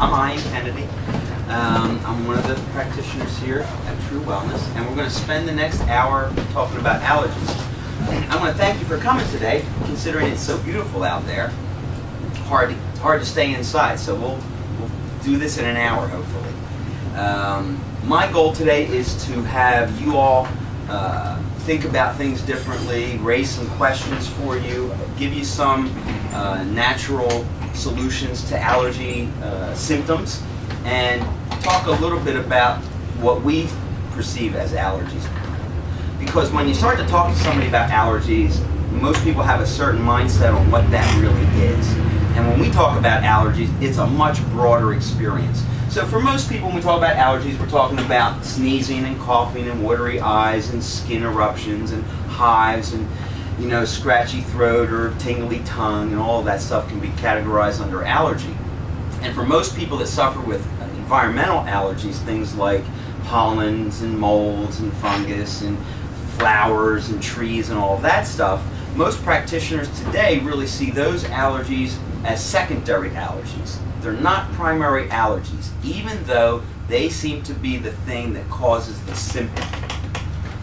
I'm Ian Kennedy. I'm one of the practitioners here at True Wellness, and we're going to spend the next hour talking about allergies. I want to thank you for coming today, considering it's so beautiful out there. Hard to stay inside, so we'll do this in an hour, hopefully. My goal today is to have you all think about things differently, raise some questions for you, give you some natural solutions to allergy symptoms, and talk a little bit about what we perceive as allergies. Because when you start to talk to somebody about allergies, most people have a certain mindset on what that really is. And when we talk about allergies, it's a much broader experience. So for most people, when we talk about allergies, we're talking about sneezing and coughing and watery eyes and skin eruptions and hives and, you know, scratchy throat or tingly tongue, and all of that stuff can be categorized under allergy. And for most people that suffer with environmental allergies, things like pollens and molds and fungus and flowers and trees and all of that stuff, most practitioners today really see those allergies as secondary allergies. They're not primary allergies, even though they seem to be the thing that causes the symptom.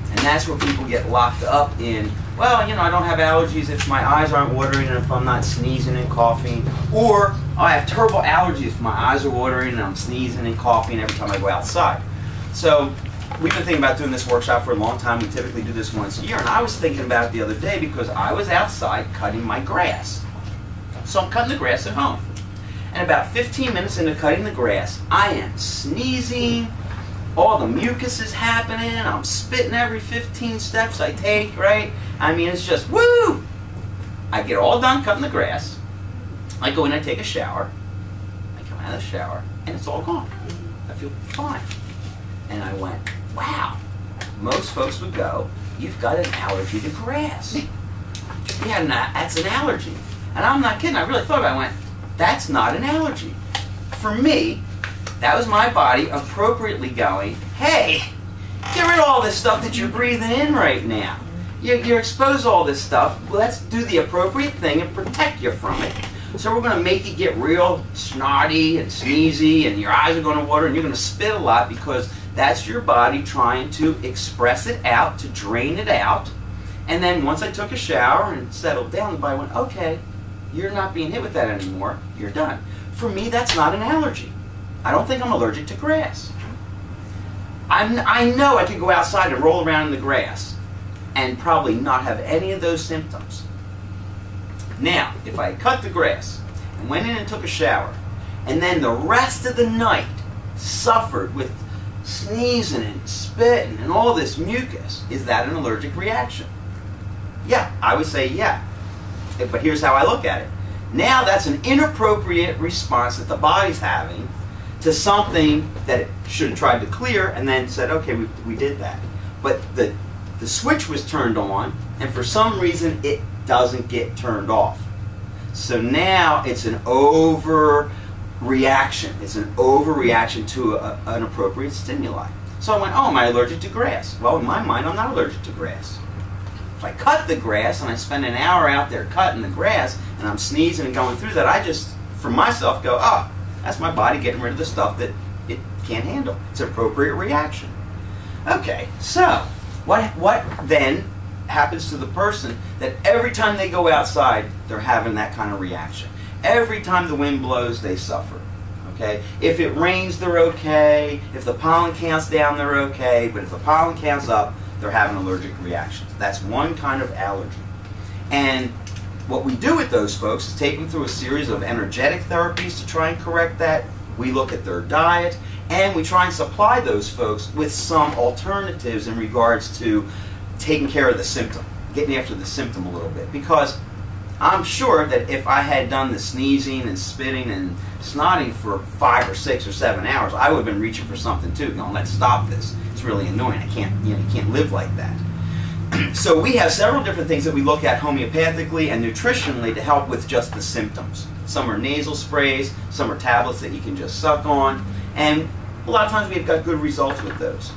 And that's where people get locked up in, well, you know, I don't have allergies if my eyes aren't watering and if I'm not sneezing and coughing, or I have terrible allergies if my eyes are watering and I'm sneezing and coughing every time I go outside. So we've been thinking about doing this workshop for a long time. We typically do this once a year, and I was thinking about it the other day because I was outside cutting my grass. So I'm cutting the grass at home. And about 15 minutes into cutting the grass, I am sneezing, all the mucus is happening, I'm spitting every 15 steps I take, right? I mean, it's just, woo! I get all done cutting the grass, I go in, I take a shower, I come out of the shower, and it's all gone. I feel fine. And I went, wow, most folks would go, you've got an allergy to grass. Yeah, that's an allergy. And I'm not kidding, I really thought about it. I went, that's not an allergy. For me, that was my body appropriately going, hey, get rid of all this stuff that you're breathing in right now. You're exposed to all this stuff. Let's do the appropriate thing and protect you from it. So we're going to make you get real snotty and sneezy, and your eyes are going to water, and you're going to spit a lot because that's your body trying to express it out, to drain it out. And then once I took a shower and settled down, the body went, okay, you're not being hit with that anymore, you're done. For me, that's not an allergy. I don't think I'm allergic to grass. I know I could go outside and roll around in the grass and probably not have any of those symptoms. Now, if I cut the grass and went in and took a shower, and then the rest of the night suffered with sneezing and spitting and all this mucus, is that an allergic reaction? Yeah, I would say yeah. But here's how I look at it. Now that's an inappropriate response that the body's having to something that it should have tried to clear, and then said, okay, we did that. But the switch was turned on, and for some reason it doesn't get turned off. So now it's an overreaction. It's an overreaction to an appropriate stimuli. So I went, oh, am I allergic to grass? Well, in my mind, I'm not allergic to grass. If I cut the grass and I spend an hour out there cutting the grass and I'm sneezing and going through that, I just, for myself, go, oh, that's my body getting rid of the stuff that it can't handle. It's an appropriate reaction. Okay, so what then happens to the person that every time they go outside, they're having that kind of reaction? Every time the wind blows, they suffer. Okay? If it rains, they're okay. If the pollen count's down, they're okay. But if the pollen count's up, they're having allergic reactions. That's one kind of allergy. And what we do with those folks is take them through a series of energetic therapies to try and correct that. We look at their diet, and we try and supply those folks with some alternatives in regards to taking care of the symptom, getting after the symptom a little bit. Because I'm sure that if I had done the sneezing and spitting and snotting for 5 or 6 or 7 hours, I would have been reaching for something too, going, let's stop this. It's really annoying. I can't, you can't live like that. So we have several different things that we look at homeopathically and nutritionally to help with just the symptoms. Some are nasal sprays, some are tablets that you can just suck on, and a lot of times we've got good results with those.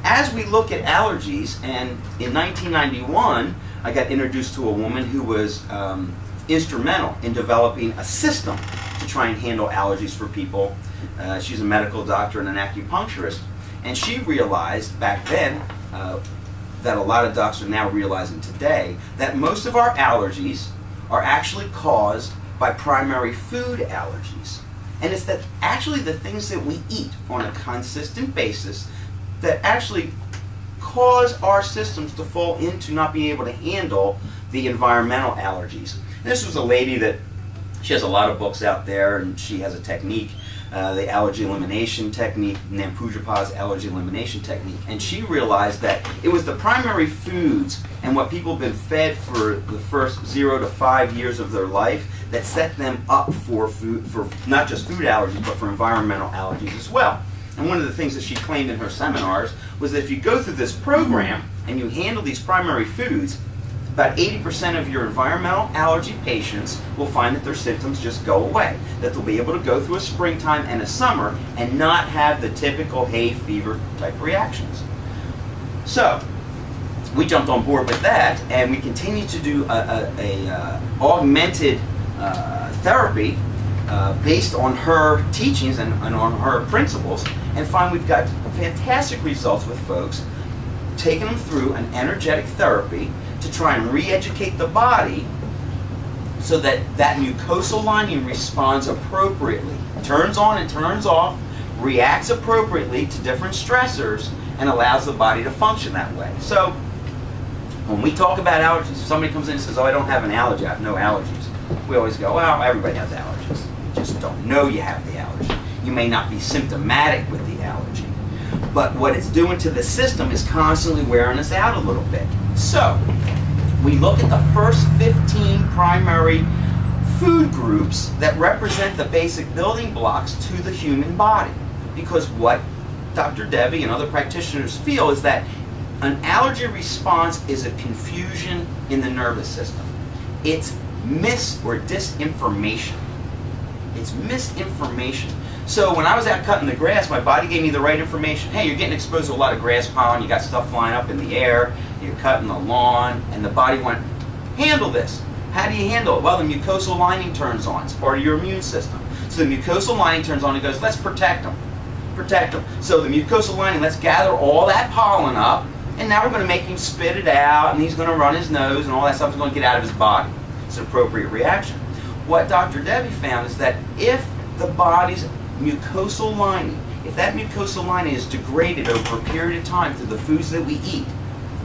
As we look at allergies, and in 1991, I got introduced to a woman who was instrumental in developing a system to try and handle allergies for people. She's a medical doctor and an acupuncturist, and she realized back then that a lot of docs are now realizing today that most of our allergies are actually caused by primary food allergies. And it's that actually the things that we eat on a consistent basis that actually cause our systems to fall into not being able to handle the environmental allergies. This was a lady that, she has a lot of books out there, and she has a technique, the allergy elimination technique, Nampujap's allergy elimination technique, and she realized that it was the primary foods and what people have been fed for the first 0 to 5 years of their life that set them up for food, for not just food allergies, but for environmental allergies as well. And one of the things that she claimed in her seminars was that if you go through this program and you handle these primary foods, about 80% of your environmental allergy patients will find that their symptoms just go away, that they'll be able to go through a springtime and a summer and not have the typical hay fever type reactions. So we jumped on board with that, and we continue to do augmented therapy based on her teachings and on her principles, and find we've got fantastic results with folks, taking them through an energetic therapy to try and re-educate the body so that that mucosal lining responds appropriately, turns on and turns off, reacts appropriately to different stressors, and allows the body to function that way. So when we talk about allergies, if somebody comes in and says, oh, I don't have an allergy, I have no allergies, we always go, well, everybody has allergies. You just don't know you have the allergy. You may not be symptomatic with the allergy, but what it's doing to the system is constantly wearing us out a little bit. So we look at the first 15 primary food groups that represent the basic building blocks to the human body. Because what Dr. Devi and other practitioners feel is that an allergy response is a confusion in the nervous system. It's or disinformation. It's misinformation. So when I was out cutting the grass, my body gave me the right information. Hey, you're getting exposed to a lot of grass pollen, you got stuff flying up in the air, you're cutting the lawn, and the body went, handle this. How do you handle it? Well, the mucosal lining turns on. It's part of your immune system. So the mucosal lining turns on and goes, let's protect them. Protect them. So the mucosal lining, let's gather all that pollen up, and now we're going to make him spit it out, and he's going to run his nose, and all that stuff is going to get out of his body. It's an appropriate reaction. What Dr. Devi found is that if the body's mucosal lining, if that mucosal lining is degraded over a period of time through the foods that we eat,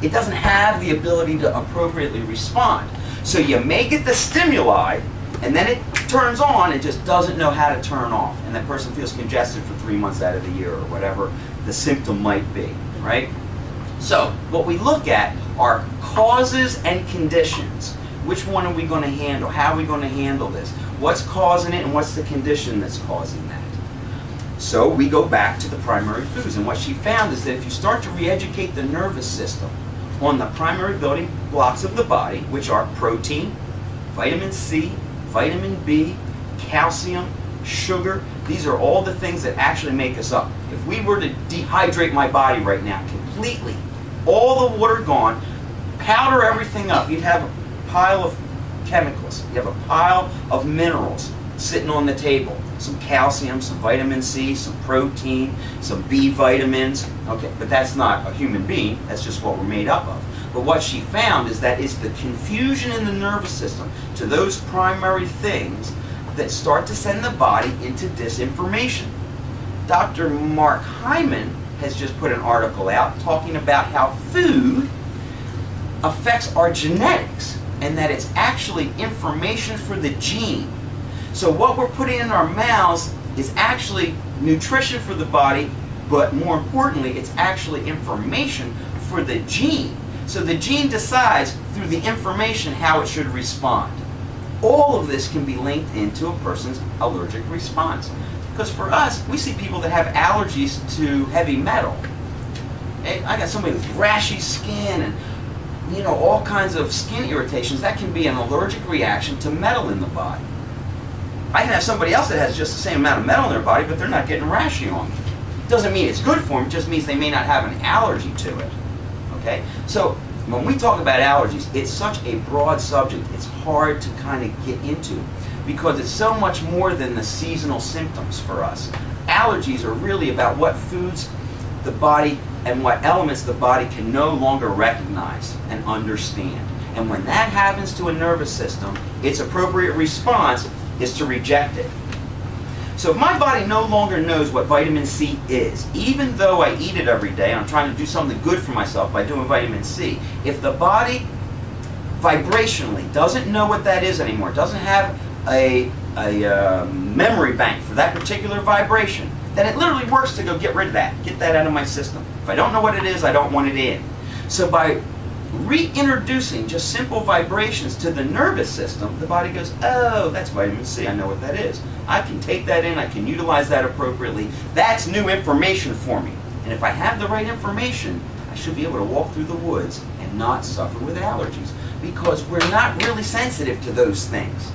it doesn't have the ability to appropriately respond. So you make it the stimuli, and then it turns on and just doesn't know how to turn off. And that person feels congested for 3 months out of the year, or whatever the symptom might be, right? So what we look at are causes and conditions. Which one are we going to handle? How are we going to handle this? What's causing it, and what's the condition that's causing that? So we go back to the primary foods, and what she found is that if you start to re-educate the nervous system on the primary building blocks of the body, which are protein, vitamin C, vitamin B, calcium, sugar, these are all the things that actually make us up. If we were to dehydrate my body right now completely, all the water gone, powder everything up, you'd have a pile of chemicals, you have a pile of minerals sitting on the table. Some calcium, some vitamin C, some protein, some B vitamins. Okay, but that's not a human being, that's just what we're made up of. But what she found is that it's the confusion in the nervous system to those primary things that start to send the body into disinformation. Dr. Mark Hyman has just put an article out talking about how food affects our genetics, and that it's actually information for the gene. So what we're putting in our mouths is actually nutrition for the body, but more importantly, it's actually information for the gene. So the gene decides through the information how it should respond. All of this can be linked into a person's allergic response. Because for us, we see people that have allergies to heavy metal. Hey, I got somebody with rashy skin and all kinds of skin irritations. That can be an allergic reaction to metal in the body. I can have somebody else that has just the same amount of metal in their body, but they're not getting rashy on it. Doesn't mean it's good for them, it just means they may not have an allergy to it. Okay? So when we talk about allergies, it's such a broad subject. It's hard to kind of get into because it's so much more than the seasonal symptoms for us. Allergies are really about what foods the body and what elements the body can no longer recognize and understand. And when that happens to a nervous system, its appropriate response is to reject it. So if my body no longer knows what vitamin C is, even though I eat it every day and I'm trying to do something good for myself by doing vitamin C, if the body vibrationally doesn't know what that is anymore, doesn't have a memory bank for that particular vibration, then it literally works to go get rid of that, get that out of my system. If I don't know what it is, I don't want it in. So by reintroducing just simple vibrations to the nervous system, the body goes, oh, that's vitamin C, I know what that is. I can take that in, I can utilize that appropriately. That's new information for me. And if I have the right information, I should be able to walk through the woods and not suffer with allergies, because we're not really sensitive to those things.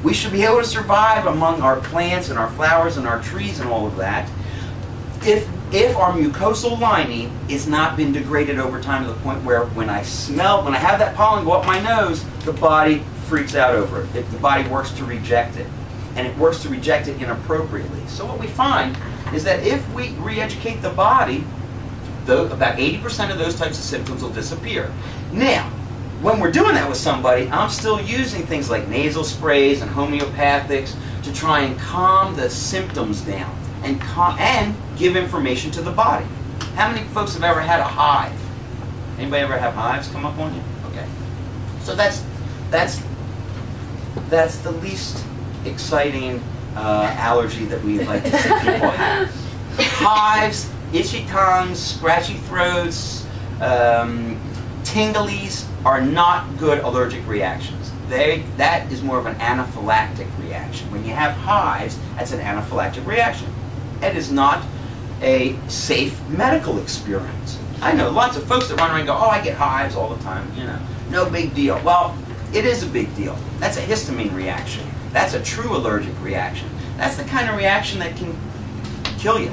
We should be able to survive among our plants and our flowers and our trees and all of that if our mucosal lining has not been degraded over time to the point where when I have that pollen go up my nose, the body freaks out over it. The body works to reject it. And it works to reject it inappropriately. So what we find is that if we re-educate the body, about 80% of those types of symptoms will disappear. Now, when we're doing that with somebody, I'm still using things like nasal sprays and homeopathics to try and calm the symptoms down and give information to the body. How many folks have ever had a hive? Anybody ever have hives come up on you? Okay. So that's the least exciting allergy that we like to see people have. Hives, itchy tongues, scratchy throats, tinglies are not good allergic reactions. That is more of an anaphylactic reaction. When you have hives, that's an anaphylactic reaction. It is not a safe medical experience. I know lots of folks that run around and go, oh, I get hives all the time, you know, no big deal. Well, it is a big deal. That's a histamine reaction. That's a true allergic reaction. That's the kind of reaction that can kill you.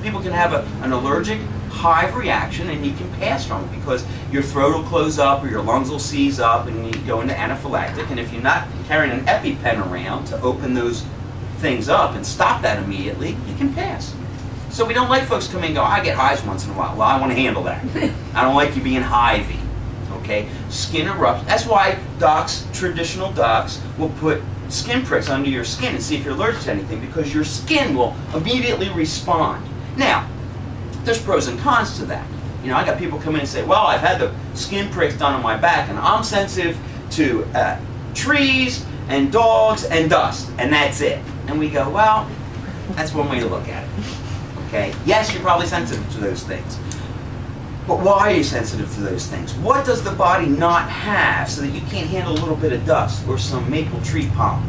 People can have an allergic hive reaction and you can pass from it because your throat will close up or your lungs will seize up and you go into anaphylactic. And if you're not carrying an EpiPen around to open those things up and stop that immediately, you can pass. So we don't like folks come in and go, I get hives once in a while. Well, I want to handle that. I don't like you being hivey. Okay? Skin eruption. That's why docs, traditional docs, will put skin pricks under your skin and see if you're allergic to anything, because your skin will immediately respond. Now, there's pros and cons to that. You know, I got people come in and say, well, I've had the skin pricks done on my back and I'm sensitive to trees and dogs and dust, and that's it. And we go, well, that's one way to look at it. Okay? Yes, you're probably sensitive to those things. But why are you sensitive to those things? What does the body not have so that you can't handle a little bit of dust or some maple tree pollen?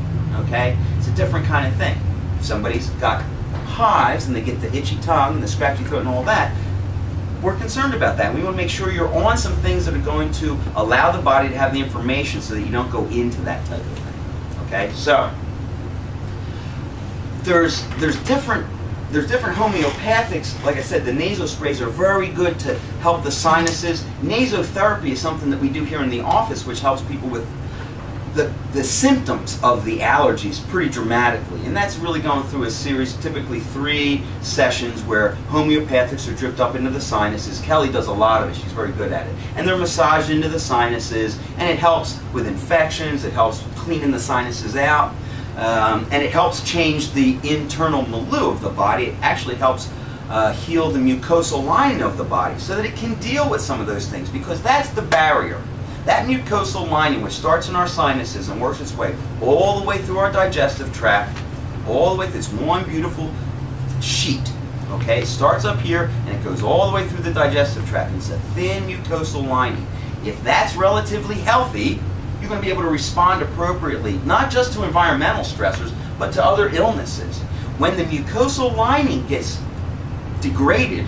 Okay? It's a different kind of thing. If somebody's got hives and they get the itchy tongue and the scratchy throat and all that, we're concerned about that. We want to make sure you're on some things that are going to allow the body to have the information so that you don't go into that type of thing. Okay? So, there's different homeopathics. Like I said, the nasal sprays are very good to help the sinuses. Nasotherapy is something that we do here in the office, which helps people with the symptoms of the allergies pretty dramatically. And that's really going through a series, typically 3 sessions, where homeopathics are dripped up into the sinuses. Kelly does a lot of it. She's very good at it. And they're massaged into the sinuses, and it helps with infections. It helps cleaning the sinuses out. And it helps change the internal milieu of the body. It actually helps heal the mucosal lining of the body so that it can deal with some of those things, because that's the barrier. That mucosal lining, which starts in our sinuses and works its way all the way through our digestive tract, all the way through this one beautiful sheet. Okay, it starts up here and it goes all the way through the digestive tract. It's a thin mucosal lining. If that's relatively healthy, you're going to be able to respond appropriately, not just to environmental stressors, but to other illnesses. When the mucosal lining gets degraded,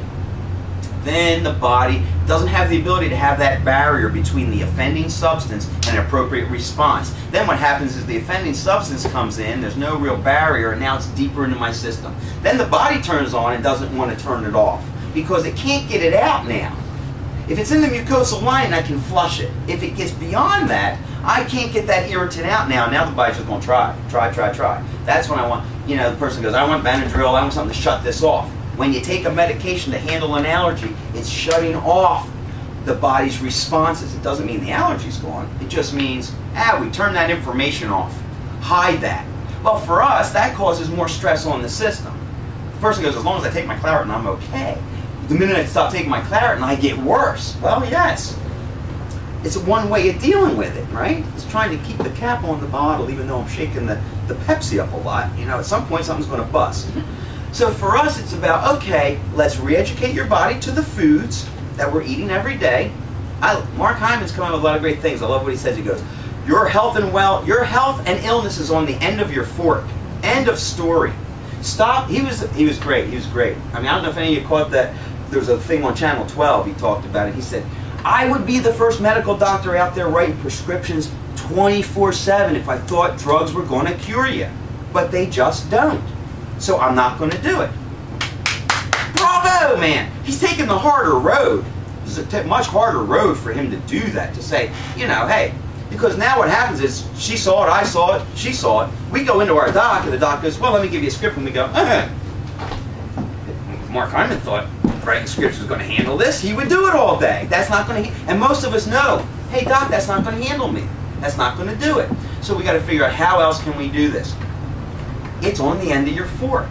then the body doesn't have the ability to have that barrier between the offending substance and an appropriate response. Then what happens is the offending substance comes in, there's no real barrier, and now it's deeper into my system. Then the body turns on and doesn't want to turn it off because it can't get it out now. If it's in the mucosal lining, I can flush it. If it gets beyond that, I can't get that irritant out now. Now the body's just going to try. That's when I want, you know, the person goes, I want Benadryl, I want something to shut this off. When you take a medication to handle an allergy, it's shutting off the body's responses. It doesn't mean the allergy's gone. It just means, we turn that information off. Hide that. Well, for us, that causes more stress on the system. The person goes, as long as I take my Claritin, I'm okay. The minute I stop taking my Claritin, I get worse. Well, yes. It's one way of dealing with it, right? It's trying to keep the cap on the bottle, even though I'm shaking the Pepsi up a lot. You know, at some point, something's going to bust. So for us, it's about, okay, let's re-educate your body to the foods that we're eating every day. Mark Hyman's come up with a lot of great things. I love what he says. He goes, your health and illness is on the end of your fork. End of story. Stop. He was great. He was great. I mean, I don't know if any of you caught that. There was a thing on Channel 12. He talked about it. He said, I would be the first medical doctor out there writing prescriptions 24/7 if I thought drugs were going to cure you. But they just don't. So I'm not going to do it. Bravo, man! He's taking the harder road. It's a much harder road for him to do that, to say, you know, hey, because now what happens is, she saw it, I saw it, she saw it. We go into our doc, and the doc goes, well, let me give you a script, and we go, Mark Hyman thought writing scripts was going to handle this. He would do it all day. That's not going to, and most of us know, hey, doc, that's not going to handle me. That's not going to do it. So we got to figure out how else can we do this. It's on the end of your fork.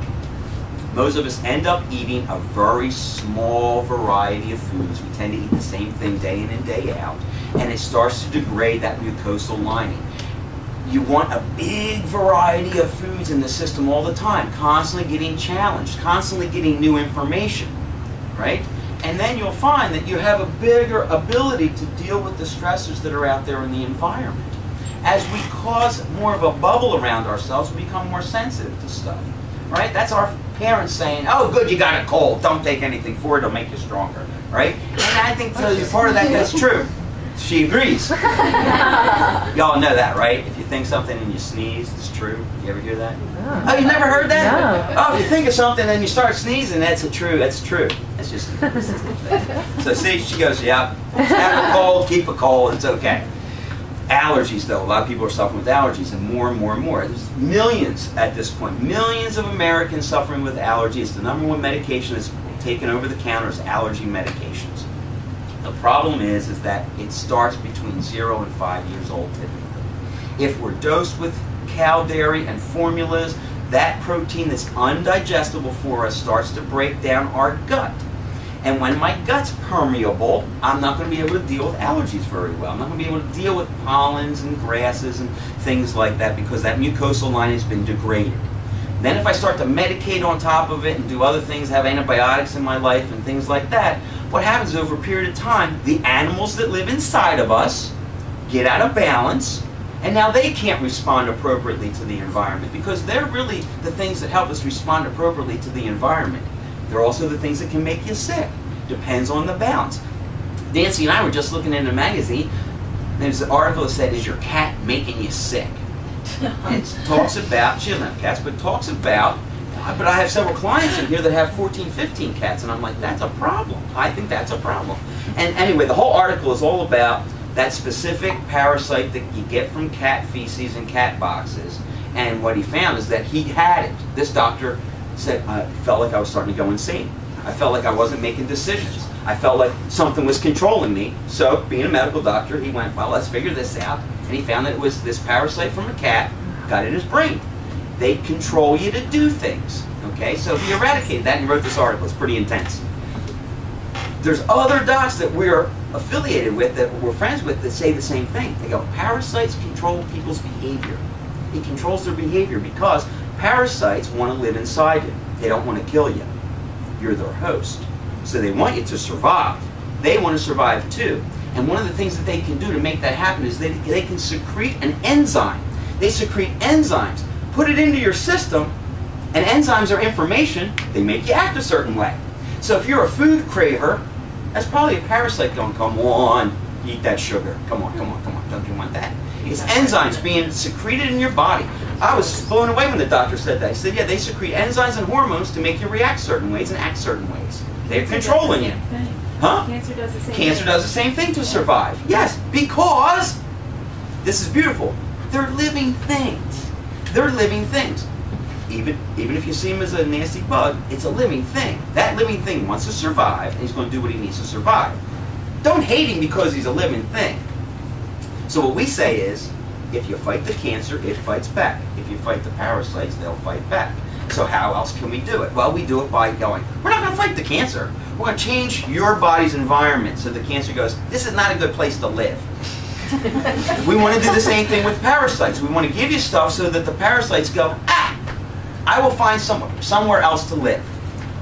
Most of us end up eating a very small variety of foods. We tend to eat the same thing day in and day out, and it starts to degrade that mucosal lining. You want a big variety of foods in the system all the time, constantly getting challenged, constantly getting new information, right? And then you'll find that you have a bigger ability to deal with the stressors that are out there in the environment. As we cause more of a bubble around ourselves, we become more sensitive to stuff, right? That's our parents saying, oh, good, you got a cold. Don't take anything for it. It'll make you stronger, right? And I think part of that's true. She agrees. Y'all know that, right? If you think something and you sneeze, it's true. You ever hear that? No. Oh, you never heard that? No. Oh, if you think of something and you start sneezing, that's true. It's just so see, she goes, yeah, have a cold, keep a cold, it's okay. Allergies, though. A lot of people are suffering with allergies, and more and more and more. There's millions at this point. Millions of Americans suffering with allergies. The #1 medication that's taken over the counter is allergy medications. The problem is that it starts between 0 and 5 years old typically. If we're dosed with cow dairy and formulas, that protein that's undigestible for us starts to break down our gut. And when my gut's permeable, I'm not going to be able to deal with allergies very well. I'm not going to be able to deal with pollens and grasses and things like that because that mucosal lining has been degraded. Then if I start to medicate on top of it and do other things, have antibiotics in my life and things like that, what happens over a period of time, the animals that live inside of us get out of balance, and now they can't respond appropriately to the environment because they're really the things that help us respond appropriately to the environment. They're also the things that can make you sick. Depends on the balance. Nancy and I were just looking in a magazine. There's an article that said, is your cat making you sick? And it talks about, she doesn't have cats, but talks about, but I have several clients in here that have 14, 15 cats, and I'm like, that's a problem. I think that's a problem. And anyway, the whole article is all about that specific parasite that you get from cat feces and cat boxes. And what he found is that he had it. This doctor said, I felt like I was starting to go insane. I felt like I wasn't making decisions. I felt like something was controlling me. So, being a medical doctor, he went, well, let's figure this out. And he found that it was this parasite from a cat got in his brain. They control you to do things. Okay, so he eradicated that and he wrote this article. It's pretty intense. There's other docs that we're affiliated with, that we're friends with, that say the same thing. They go, parasites control people's behavior. It controls their behavior because parasites want to live inside you. They don't want to kill you. You're their host. So they want you to survive. They want to survive too. And one of the things that they can do to make that happen is they can secrete an enzyme. They secrete enzymes. Put it into your system, and enzymes are information. They make you act a certain way. So if you're a food craver, that's probably a parasite going, come on, eat that sugar. Come on, come on, come on. Don't you want that? It's enzymes being secreted in your body. I was blown away when the doctor said that. He said, yeah, they secrete enzymes and hormones to make you react certain ways and act certain ways. They're controlling you. Huh? Cancer does the same Cancer thing. does the same thing to survive. Yes, because, this is beautiful, they're living things. They're living things. Even if you see him as a nasty bug, it's a living thing. That living thing wants to survive, and he's going to do what he needs to survive. Don't hate him because he's a living thing. So what we say is, if you fight the cancer, it fights back. If you fight the parasites, they'll fight back. So how else can we do it? Well, we do it by going, we're not going to fight the cancer. We're going to change your body's environment so the cancer goes, this is not a good place to live. We want to do the same thing with parasites. We want to give you stuff so that the parasites go, I will find somewhere else to live.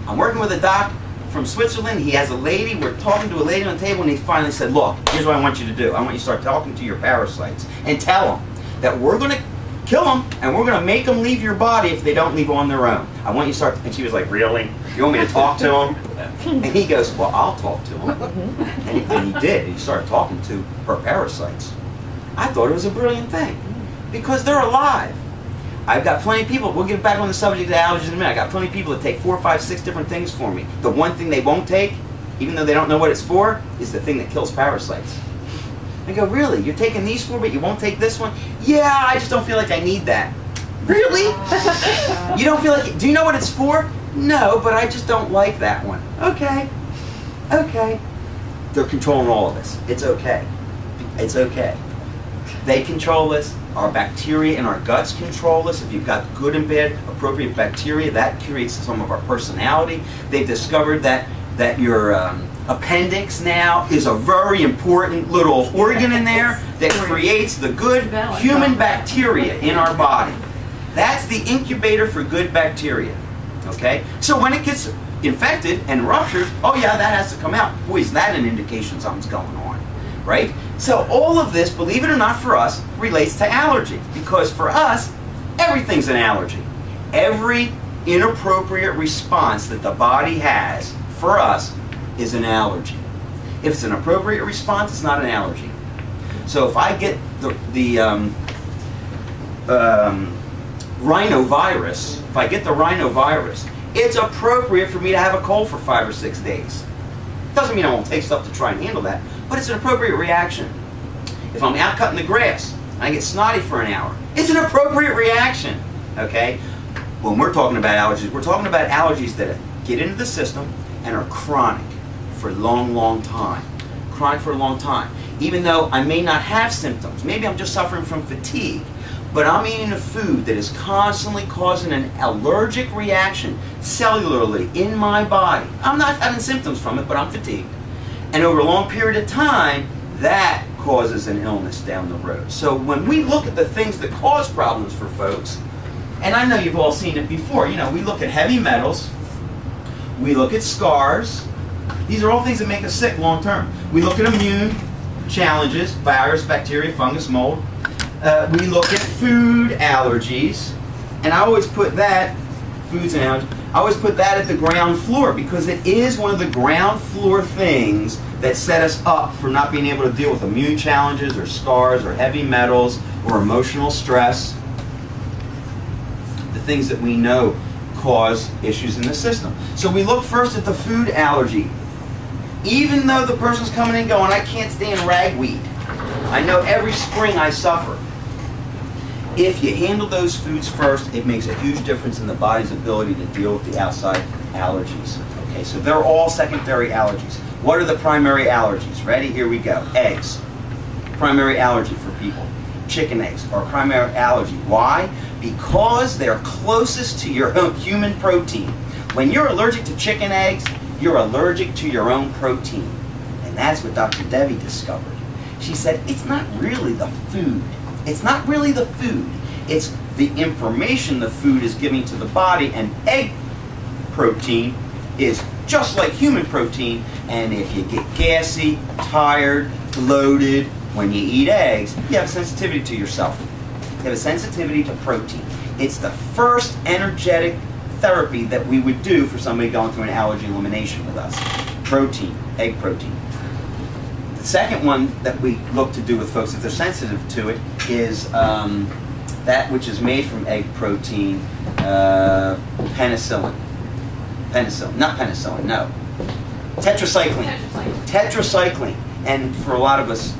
I'm working with a doc from Switzerland. He has a lady. We're talking to a lady on the table, and he finally said, look, here's what I want you to do. I want you to start talking to your parasites and tell them that we're going to kill them, and we're going to make them leave your body if they don't leave on their own. I want you to start. And she was like, really? You want me to talk to them? And he goes, well, I'll talk to them. And he did. He started talking to her parasites. I thought it was a brilliant thing because they're alive. I've got plenty of people, we'll get back on the subject of allergies in a minute. I've got plenty of people that take 4, 5, 6 different things for me. The one thing they won't take, even though they don't know what it's for, is the thing that kills parasites. I go, really? You're taking these 4, but you won't take this one? Yeah, I just don't feel like I need that. Really? You don't feel like it? Do you know what it's for? No, but I just don't like that one. Okay. Okay. They're controlling all of us. It's okay. It's okay. They control us. Our bacteria in our guts control us. If you've got good and bad, appropriate bacteria, that creates some of our personality. They've discovered that your appendix now is a very important little organ in there that creates the good human bacteria in our body. That's the incubator for good bacteria. Okay? So when it gets infected and ruptures, oh yeah, that has to come out. Boy, is that an indication something's going on. Right? So all of this, believe it or not for us, relates to allergy. Because for us, everything's an allergy. Every inappropriate response that the body has, for us, is an allergy. If it's an appropriate response, it's not an allergy. So if I get the rhinovirus, it's appropriate for me to have a cold for 5 or 6 days. Doesn't mean I won't take stuff to try and handle that, but it's an appropriate reaction. If I'm out cutting the grass and I get snotty for an hour, it's an appropriate reaction. Okay? When we're talking about allergies, we're talking about allergies that get into the system and are chronic for a long, long time. Chronic for a long time. Even though I may not have symptoms, maybe I'm just suffering from fatigue, but I'm eating a food that is constantly causing an allergic reaction cellularly in my body. I'm not having symptoms from it, but I'm fatigued. And over a long period of time, that causes an illness down the road. So when we look at the things that cause problems for folks, and I know you've all seen it before, you know, we look at heavy metals, we look at scars. These are all things that make us sick long term. We look at immune challenges, virus, bacteria, fungus, mold. We look at food allergies, and I always put that, foods and allergies, I always put that at the ground floor because it is one of the ground floor things that set us up for not being able to deal with immune challenges or scars or heavy metals or emotional stress. The things that we know cause issues in the system. So we look first at the food allergy. Even though the person's coming in going, I can't stand ragweed. I know every spring I suffer. If you handle those foods first, it makes a huge difference in the body's ability to deal with the outside allergies. Okay, so they're all secondary allergies. What are the primary allergies? Ready? Here we go. Eggs. Primary allergy for people. Chicken eggs are a primary allergy. Why? Because they're closest to your own human protein. When you're allergic to chicken eggs, you're allergic to your own protein. And that's what Dr. Devi discovered. She said, it's not really the food. It's not really the food. It's the information the food is giving to the body, and egg protein is just like human protein, and if you get gassy, tired, bloated when you eat eggs, you have a sensitivity to yourself. You have a sensitivity to protein. It's the first energetic therapy that we would do for somebody going through an allergy elimination with us. Protein, egg protein. The second one that we look to do with folks if they're sensitive to it is that which is made from egg protein, penicillin. Penicillin, not penicillin, no. Tetracycline. Tetracycline. And for a lot of us,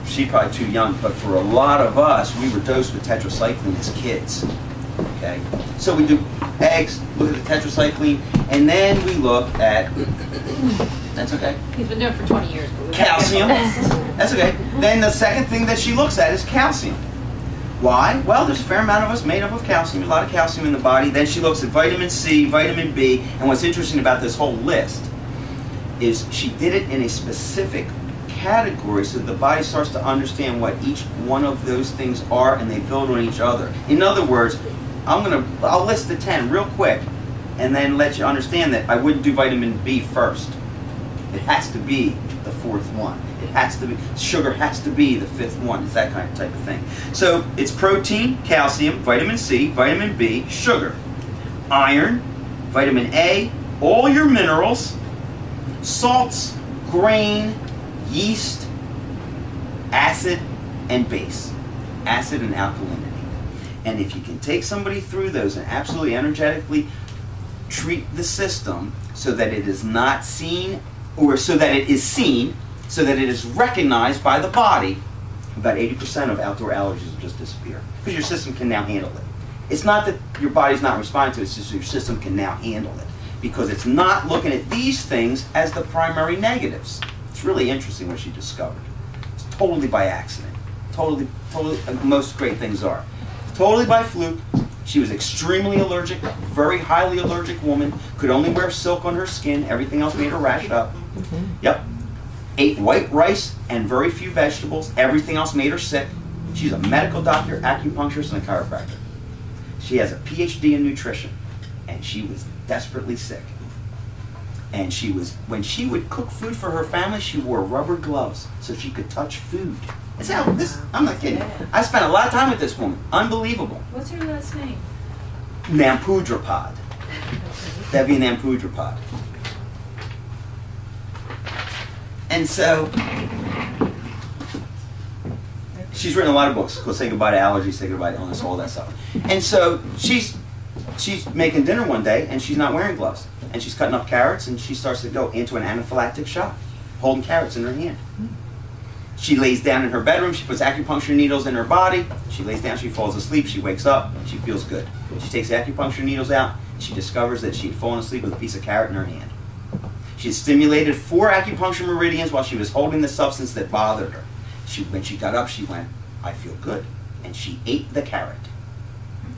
she's probably too young, but for a lot of us, we were dosed with tetracycline as kids. Okay? So we do eggs, look at the tetracycline, and then we look at, that's okay. He's been doing it for 20 years. But calcium. That's okay. Then the second thing that she looks at is calcium. Why? Well, there's a fair amount of us made up of calcium, a lot of calcium in the body. Then she looks at vitamin C, vitamin B, and what's interesting about this whole list is she did it in a specific category so the body starts to understand what each one of those things are and they build on each other. In other words, I'll list the 10 real quick and then let you understand that I wouldn't do vitamin B first. It has to be the fourth one. It has to be, sugar has to be the fifth one. It's that kind of type of thing. So it's protein, calcium, vitamin C, vitamin B, sugar, iron, vitamin A, all your minerals, salts, grain, yeast, acid, and base. Acid and alkalinity. And if you can take somebody through those and absolutely energetically treat the system so that it is not seen, or so that it is seen, so that it is recognized by the body, about 80% of outdoor allergies will just disappear. Because your system can now handle it. It's not that your body's not responding to it, it's just your system can now handle it. Because it's not looking at these things as the primary negatives. It's really interesting what she discovered. It's totally by accident. Totally, most great things are. Totally by fluke. She was extremely allergic, very highly allergic woman, could only wear silk on her skin, everything else made her rash up. Yep. Ate white rice and very few vegetables, everything else made her sick. She's a medical doctor, acupuncturist, and a chiropractor. She has a PhD in nutrition, and she was desperately sick. And she was, when she would cook food for her family, she wore rubber gloves so she could touch food. That's how this, I'm not kidding. I spent a lot of time with this woman. Unbelievable. What's her last name? Nampudrapad. Debbie Nampudrapad. And so, she's written a lot of books called Say Goodbye to Allergy, Say Goodbye to Illness, all that stuff. And so, she's making dinner one day, and she's not wearing gloves. And she's cutting up carrots, and she starts to go into an anaphylactic shock, holding carrots in her hand. She lays down in her bedroom, she puts acupuncture needles in her body, she lays down, she falls asleep, she wakes up, she feels good. She takes the acupuncture needles out, and she discovers that she had fallen asleep with a piece of carrot in her hand. She had stimulated 4 acupuncture meridians while she was holding the substance that bothered her. When she got up, she went, I feel good. And she ate the carrot.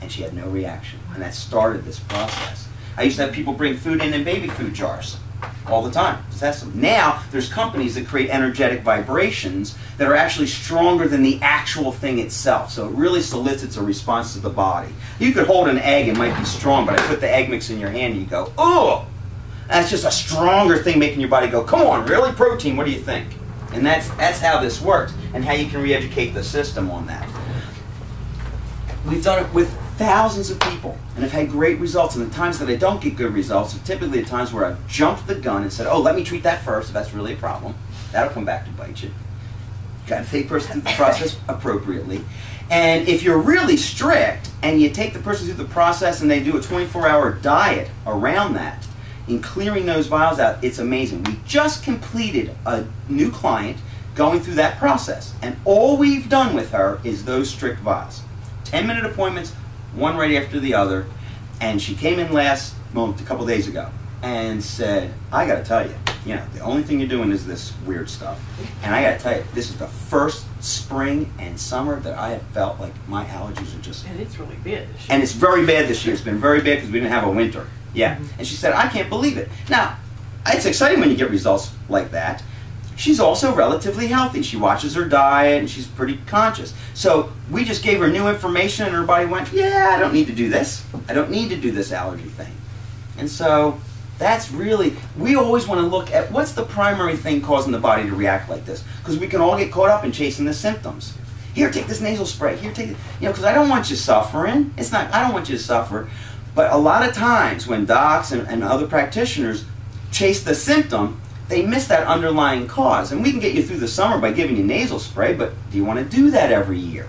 And she had no reaction. And that started this process. I used to have people bring food in baby food jars all the time to test them. Now, there's companies that create energetic vibrations that are actually stronger than the actual thing itself. So it really solicits a response to the body. You could hold an egg, it might be strong, but I put the egg mix in your hand and you go, oh! That's just a stronger thing making your body go, come on, really? Protein, what do you think? And that's how this works, and how you can re-educate the system on that. We've done it with thousands of people, and have had great results. And the times that I don't get good results are typically the times where I've jumped the gun and said, oh, let me treat that first if that's really a problem. That'll come back to bite you. Got to take the person through the process appropriately. And if you're really strict, and you take the person through the process and they do a 24-hour diet around that, in clearing those vials out, it's amazing. We just completed a new client going through that process, and all we've done with her is those strict vials. 10-minute appointments, one right after the other, and she came in a couple days ago, and said, I gotta tell you, the only thing you're doing is this weird stuff, and I gotta tell you, this is the first spring and summer that I have felt like my allergies are just... And it's really bad this year. And it's very bad this year. It's been very bad because we didn't have a winter. Yeah. And she said, I can't believe it. Now, it's exciting when you get results like that. She's also relatively healthy. She watches her diet and she's pretty conscious. So we just gave her new information and her body went, yeah, I don't need to do this. I don't need to do this allergy thing. And so that's really, we always want to look at what's the primary thing causing the body to react like this. Because we can all get caught up in chasing the symptoms. Here, take this nasal spray. Here, take it. Because I don't want you suffering. I don't want you to suffer. But a lot of times when docs and other practitioners chase the symptom, they miss that underlying cause. And we can get you through the summer by giving you nasal spray, but do you want to do that every year?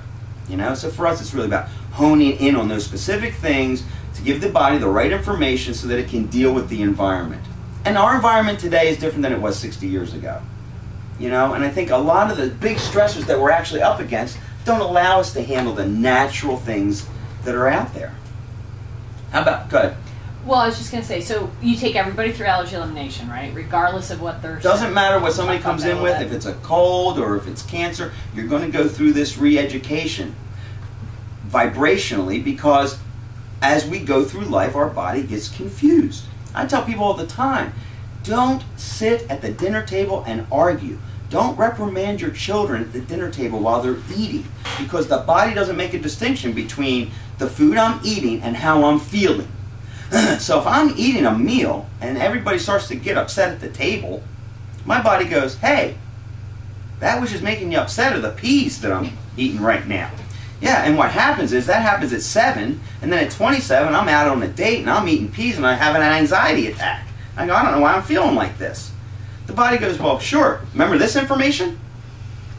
So for us it's really about honing in on those specific things to give the body the right information so that it can deal with the environment. And our environment today is different than it was 60 years ago. You know, and I think a lot of the big stressors that we're actually up against don't allow us to handle the natural things that are out there. How about, go ahead. Well, I was just going to say, so you take everybody through allergy elimination, right? Regardless of what they're... Doesn't matter what somebody comes in with, if it's a cold or if it's cancer, you're going to go through this re-education vibrationally, because as we go through life, our body gets confused. I tell people all the time, don't sit at the dinner table and argue. Don't reprimand your children at the dinner table while they're eating, because the body doesn't make a distinction between the food I'm eating and how I'm feeling. So if I'm eating a meal and everybody starts to get upset at the table, my body goes, hey, that was just making you upset of the peas that I'm eating right now. Yeah, and what happens is that happens at 7, and then at 27, I'm out on a date and I'm eating peas and I have an anxiety attack. I go, I don't know why I'm feeling like this. The body goes, well, sure, remember this information?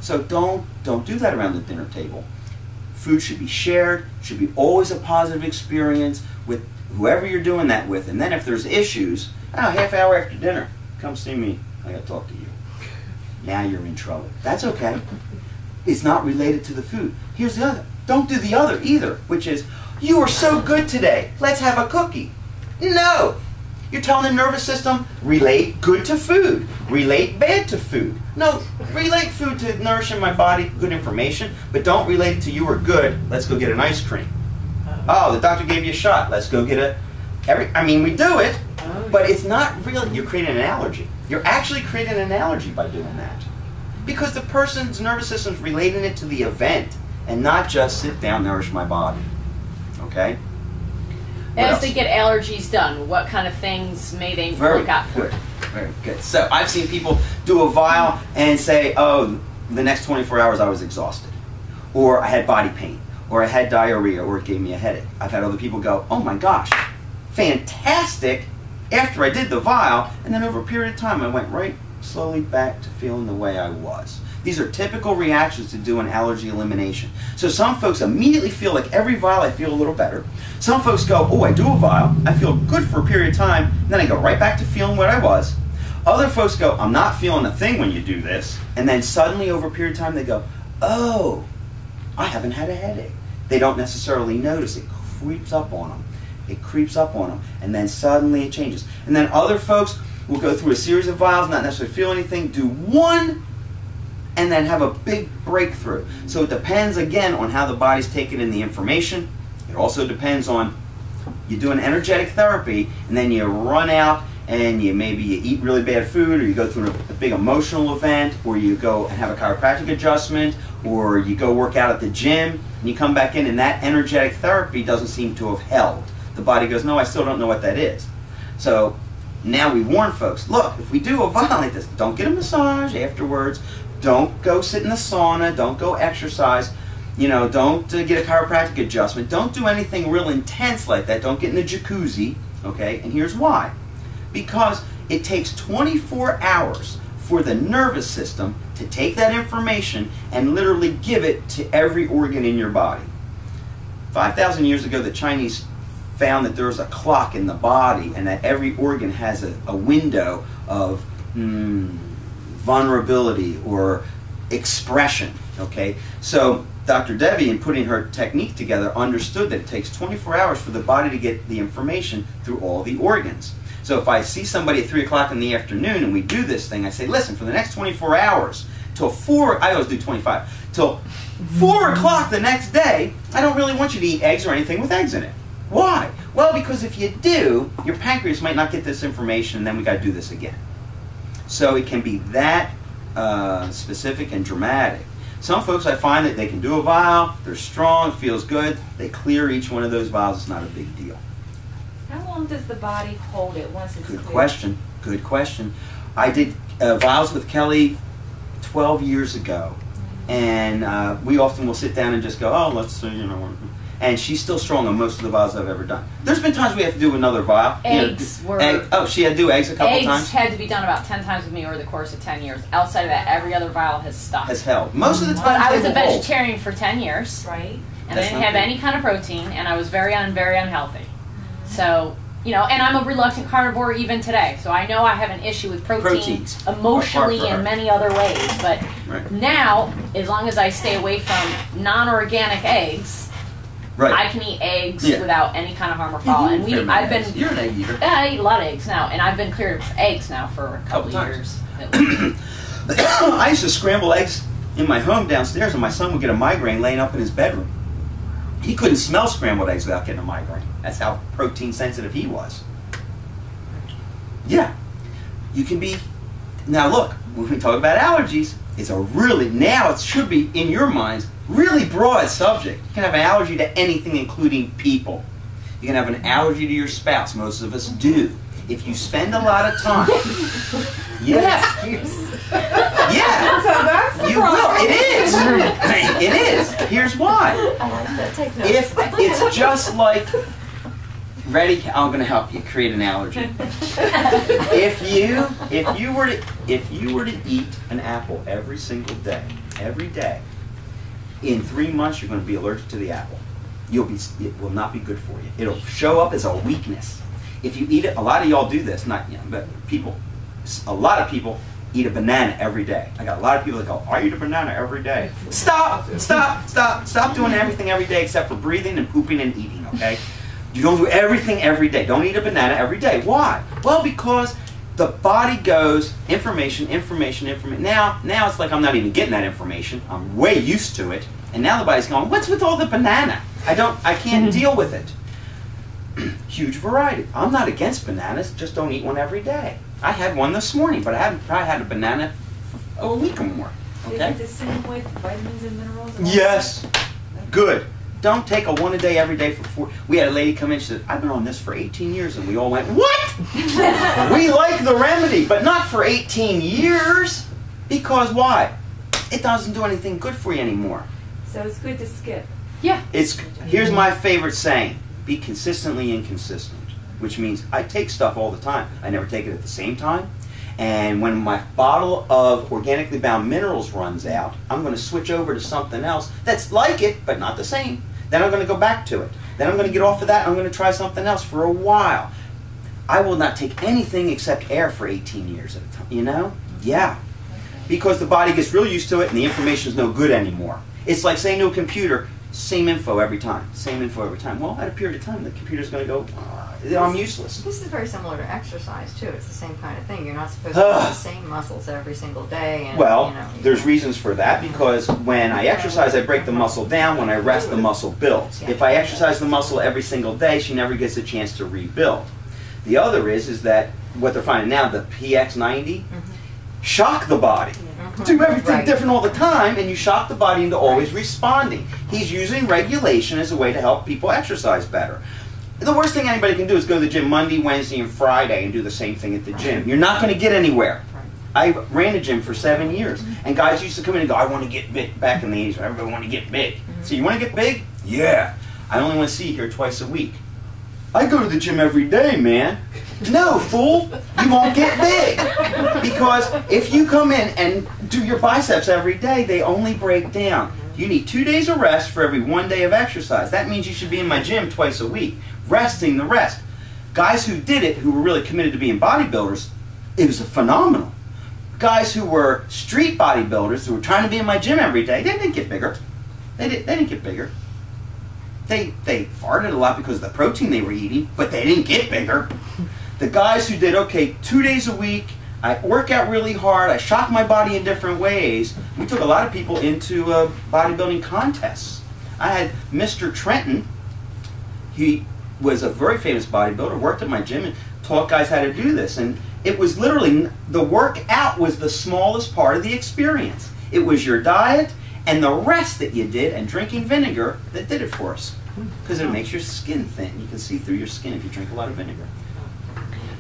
So don't do that around the dinner table. Food should be shared, should be always a positive experience with whoever you're doing that with. And then if there's issues, half hour after dinner, come see me, I gotta talk to you. Now you're in trouble. That's okay. It's not related to the food. Here's the other. Don't do the other either, which is, you are so good today, let's have a cookie. No! You're telling the nervous system, relate good to food, relate bad to food. No, relate food to nourishing my body, good information, but don't relate it to you are good, let's go get an ice cream. Oh, the doctor gave you a shot, let's go get a... I mean, we do it, but it's not really, you're creating an allergy. You're actually creating an allergy by doing that. Because the person's nervous system's relating it to the event, and not just sit down, nourish my body. Okay? As they get allergies done, what kind of things may they look out for? Very good. So I've seen people do a vial and say, oh, the next 24 hours I was exhausted. Or I had body pain. Or I had diarrhea. Or it gave me a headache. I've had other people go, oh my gosh, fantastic, after I did the vial. And then over a period of time I went right slowly back to feeling the way I was. These are typical reactions to doing allergy elimination. So some folks immediately feel like every vial I feel a little better. Some folks go, oh, I do a vial, I feel good for a period of time, and then I go right back to feeling what I was. Other folks go, I'm not feeling a thing when you do this, and then suddenly over a period of time they go, oh, I haven't had a headache. They don't necessarily notice. It creeps up on them. It creeps up on them, and then suddenly it changes. And then other folks will go through a series of vials, not necessarily feel anything, do one, and then have a big breakthrough. So it depends, again, on how the body's taking in the information. It also depends on, you do an energetic therapy, and then you run out, and maybe you eat really bad food, or you go through a big emotional event, or you go and have a chiropractic adjustment, or you go work out at the gym, and you come back in, and that energetic therapy doesn't seem to have held. The body goes, no, I still don't know what that is. So now we warn folks, look, if we do a vial like this, don't get a massage afterwards, don't go sit in the sauna, don't go exercise, you know, don't get a chiropractic adjustment, don't do anything real intense like that, don't get in the jacuzzi, okay? And here's why. Because it takes 24 hours for the nervous system to take that information and literally give it to every organ in your body. 5,000 years ago, the Chinese found that there was a clock in the body and that every organ has a window of vulnerability or expression, okay? So Dr. Devi, in putting her technique together, understood that it takes 24 hours for the body to get the information through all the organs. So if I see somebody at 3 o'clock in the afternoon and we do this thing, I say, listen, for the next 24 hours, till 4, I always do 25, till 4 o'clock the next day, I don't really want you to eat eggs or anything with eggs in it. Why? Well, because if you do, your pancreas might not get this information, and then we got to do this again. So it can be that specific and dramatic. Some folks, I find that they can do a vial, they're strong, feels good, they clear each one of those vials, it's not a big deal. How long does the body hold it once it's Good clear? question. Good question. I did vials with Kelly 12 years ago, and we often will sit down and just go, oh, let's see, you know, and she's still strong on most of the vials I've ever done. There's been times we have to do another vial. Eggs were... oh, she had to do eggs a couple times? Eggs had to be done about 10 times with me over the course of 10 years. Outside of that, every other vial has stopped. Has held. Most of the time But I was they a will hold. vegetarian for 10 years. Right. And I didn't have any kind of protein, and I was very unhealthy. So you know, and I'm a reluctant carnivore even today, so I know I have an issue with proteins emotionally in many other ways. But now, as long as I stay away from non-organic eggs, I can eat eggs without any kind of harm or foul. And I've been, you're an egg eater. I eat a lot of eggs now, and I've been cleared of eggs now for a couple of years. I used to scramble eggs in my home downstairs, and my son would get a migraine laying up in his bedroom. He couldn't smell scrambled eggs without getting a migraine. That's how protein sensitive he was. Yeah. You can be... Now look, when we talk about allergies, it's a really, now it should be, in your minds, really broad subject. You can have an allergy to anything, including people. You can have an allergy to your spouse. Most of us do. If you spend a lot of time... Yes. Yeah. So that's the you will. It is. It is. Here's why. I like that. Take notes. If it's just like, ready? I'm going to help you create an allergy. If you were to eat an apple every single day, in 3 months you're going to be allergic to the apple. It will not be good for you. It'll show up as a weakness. If you eat it, a lot of y'all do this, not you know, but people. A lot of people eat a banana every day. I got a lot of people that go, I eat a banana every day. Stop doing everything every day except for breathing and pooping and eating, okay? You don't do everything every day. Don't eat a banana every day. Why? Well, because the body goes, information. Now it's like I'm not even getting that information. I'm way used to it. And now the body's going, what's with all the banana? I can't deal with it. Huge variety. I'm not against bananas, just don't eat one every day. I had one this morning, but I haven't probably had a banana for a week or more. Okay? Is it the same with vitamins and minerals? Yes. Good. Don't take a one a day every day for 4. We had a lady come in, she said, I've been on this for 18 years, and we all went, what? We like the remedy, but not for 18 years. Because why? It doesn't do anything good for you anymore. So it's good to skip. Yeah. Here's my favorite saying. Be consistently inconsistent, which means I take stuff all the time. I never take it at the same time. And when my bottle of organically bound minerals runs out, I'm going to switch over to something else that's like it, but not the same. Then I'm going to go back to it. Then I'm going to get off of that. I'm going to try something else for a while. I will not take anything except air for 18 years at a time. You know? Yeah. Because the body gets real used to it and the information is no good anymore. It's like saying to a computer, same info every time. Same info every time. Well, at a period of time, the computer's going to go, I'm useless. This is very similar to exercise, too. It's the same kind of thing. You're not supposed to do the same muscles every single day. And, well, you know, there's reasons for that, because when I exercise, I break the muscle down. When I rest, the muscle builds. If I exercise the muscle every single day, she never gets a chance to rebuild. The other is that what they're finding now, the PX90, shock the body. Do everything different all the time, and you shock the body into always responding. He's using regulation as a way to help people exercise better. The worst thing anybody can do is go to the gym Monday, Wednesday, and Friday and do the same thing at the gym. You're not going to get anywhere. I ran a gym for 7 years, and guys used to come in and go, I want to get big. Back in the 80s, everybody wanted to get big. So you want to get big? Yeah. I only want to see you here twice a week. I go to the gym every day, man. No, fool, you won't get big. Because if you come in and do your biceps every day, they only break down. You need 2 days of rest for every 1 day of exercise. That means you should be in my gym twice a week, resting the rest. Guys who did it, who were really committed to being bodybuilders, it was phenomenal. Guys who were street bodybuilders, who were trying to be in my gym every day, they didn't get bigger. They didn't get bigger. They farted a lot because of the protein they were eating, but they didn't get bigger. The guys who did, okay, 2 days a week, I work out really hard, I shock my body in different ways. We took a lot of people into bodybuilding contests. I had Mr. Trenton. He was a very famous bodybuilder, worked at my gym and taught guys how to do this. And it was literally, the workout was the smallest part of the experience. It was your diet and the rest that you did and drinking vinegar that did it for us. Because it makes your skin thin. You can see through your skin if you drink a lot of vinegar.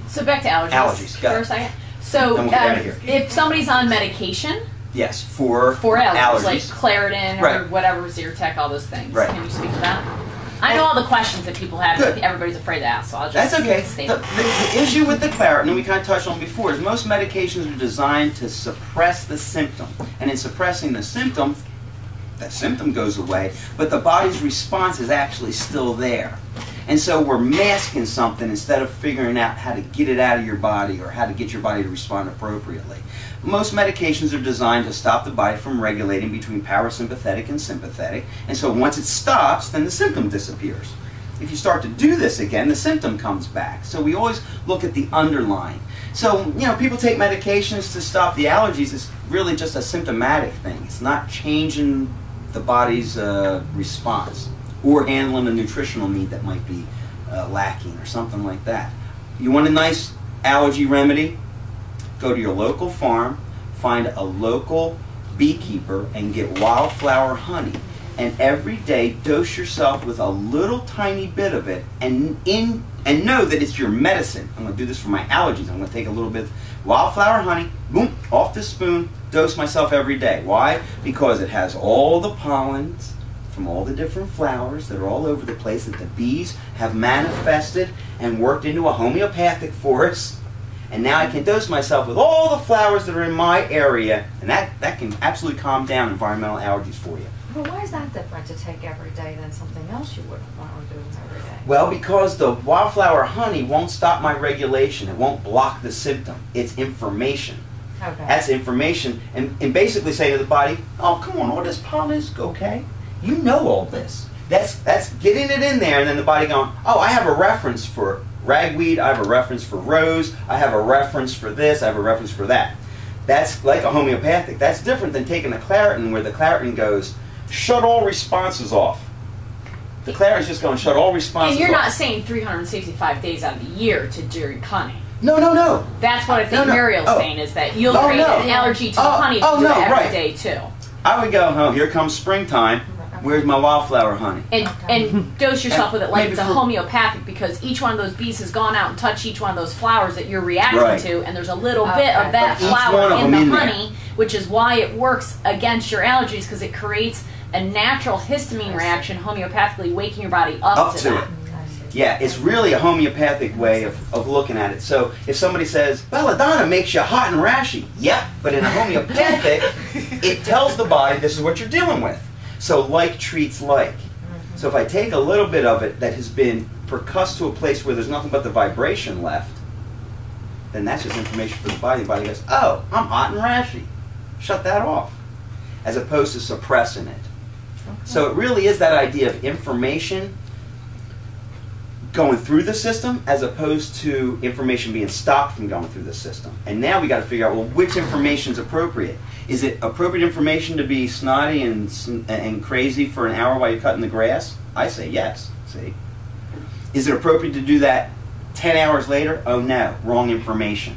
So back to allergies. Allergies, for a second. So we'll get out of here. If somebody's on medication, yes, for allergies, like Claritin or right. whatever, Zyrtec, all those things. Right. Can you speak to that? I know all the questions that people have. Good. Everybody's afraid to ask, so I'll just That's okay. stay. The issue with the Claritin, and we kind of touched on before, is most medications are designed to suppress the symptom. And in suppressing the symptom goes away, but the body's response is actually still there. And so we're masking something instead of figuring out how to get it out of your body or how to get your body to respond appropriately. Most medications are designed to stop the body from regulating between parasympathetic and sympathetic. And so once it stops, then the symptom disappears. If you start to do this again, the symptom comes back. So we always look at the underlying. So, you know, people take medications to stop the allergies. It's really just a symptomatic thing. It's not changing the body's response or handling a nutritional need that might be lacking or something like that. You want a nice allergy remedy? Go to your local farm, find a local beekeeper and get wildflower honey. And every day dose yourself with a little tiny bit of it and know that it's your medicine. I'm going to do this for my allergies. I'm going to take a little bit of wildflower honey, boom, off the spoon, dose myself every day. Why? Because it has all the pollens from all the different flowers that are all over the place that the bees have manifested and worked into a homeopathic force. And now I can dose myself with all the flowers that are in my area, and that can absolutely calm down environmental allergies for you. But why is that different to take every day than something else you wouldn't want to do every day? Well, because the wildflower honey won't stop my regulation. It won't block the symptom. It's information. Okay. That's information, and basically saying to the body, oh, come on, all this pollen is okay. You know all this. That's getting it in there, and then the body going, oh, I have a reference for ragweed, I have a reference for rose, I have a reference for this, I have a reference for that. That's like a homeopathic. That's different than taking a Claritin where the Claritin goes, shut all responses off. The Claritin's just going to shut all responses off. And you're not saying 365 days out of the year to drink honey. No, no, no. That's what I think Muriel's saying, is that you'll create an allergy to the honey if you do it every day too. I would go, oh, here comes springtime. Where's my wildflower honey? And dose yourself with it like it's a homeopathic, because each one of those bees has gone out and touched each one of those flowers that you're reacting to, and there's a little bit of that flower in the honey, which is why it works against your allergies, because it creates a natural histamine reaction homeopathically, waking your body up to that. Yeah, it's really a homeopathic way of looking at it. So if somebody says, belladonna makes you hot and rashy, yep, but in a homeopathic, it tells the body this is what you're dealing with. So like treats like. So if I take a little bit of it that has been percussed to a place where there's nothing but the vibration left, then that's just information for the body. The body goes, oh, I'm hot and rashy. Shut that off. As opposed to suppressing it. So it really is that idea of information going through the system as opposed to information being stopped from going through the system. And now we got to figure out, well, which information is appropriate? Is it appropriate information to be snotty and crazy for an hour while you're cutting the grass? I say yes. See? Is it appropriate to do that 10 hours later? Oh no, wrong information.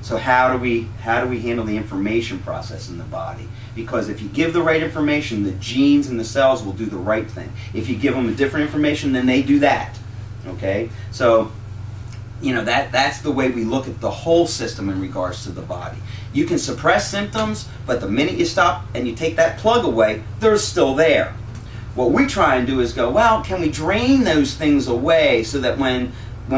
So how do we handle the information process in the body? Because if you give the right information, the genes and the cells will do the right thing. If you give them a different information, then they do that. Okay? So, you know, that's the way we look at the whole system in regards to the body. You can suppress symptoms, but the minute you stop and you take that plug away, they're still there. What we try and do is go, well, can we drain those things away so that when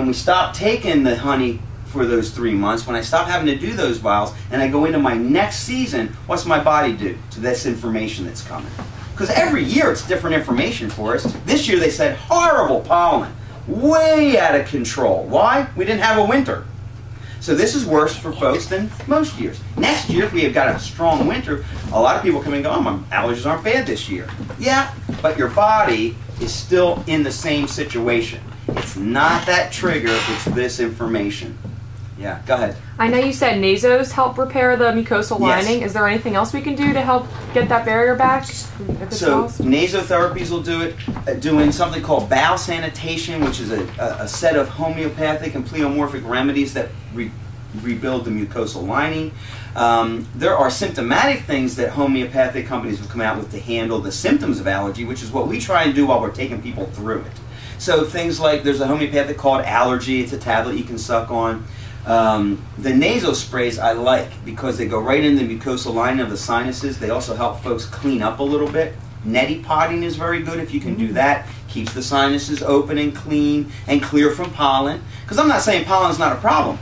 we stop taking the honey for those 3 months, when I stop having to do those vials and I go into my next season, what's my body do to this information that's coming? Because every year it's different information for us. This year they said horrible pollen, way out of control. Why? We didn't have a winter. So this is worse for folks than most years. Next year, if we have got a strong winter, a lot of people come and go, oh, my allergies aren't bad this year. Yeah, but your body is still in the same situation. It's not that trigger, it's this information. Yeah, go ahead. I know you said nasos help repair the mucosal lining. Is there anything else we can do to help get that barrier back? So nasotherapies will do it, doing something called bowel sanitation, which is a set of homeopathic and pleomorphic remedies that rebuild the mucosal lining. There are symptomatic things that homeopathic companies have come out with to handle the symptoms of allergy, which is what we try and do while we're taking people through it. So things like, there's a homeopathic called Allergy. It's a tablet you can suck on. The nasal sprays I like because they go right in the mucosal lining of the sinuses. They also help folks clean up a little bit. Neti potting is very good if you can do that. Keeps the sinuses open and clean and clear from pollen. Because I'm not saying pollen is not a problem.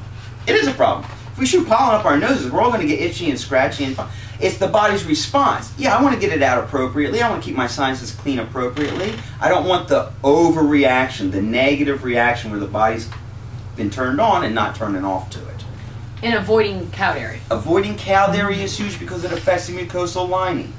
It is a problem. If we shoot pollen up our noses, we're all going to get itchy and scratchy. And It's the body's response. Yeah, I want to get it out appropriately. I want to keep my sinuses clean appropriately. I don't want the overreaction, the negative reaction where the body's been turned on and not turning off to it. And avoiding cowdairy. Avoiding cowdairy is huge because it affects the mucosal lining.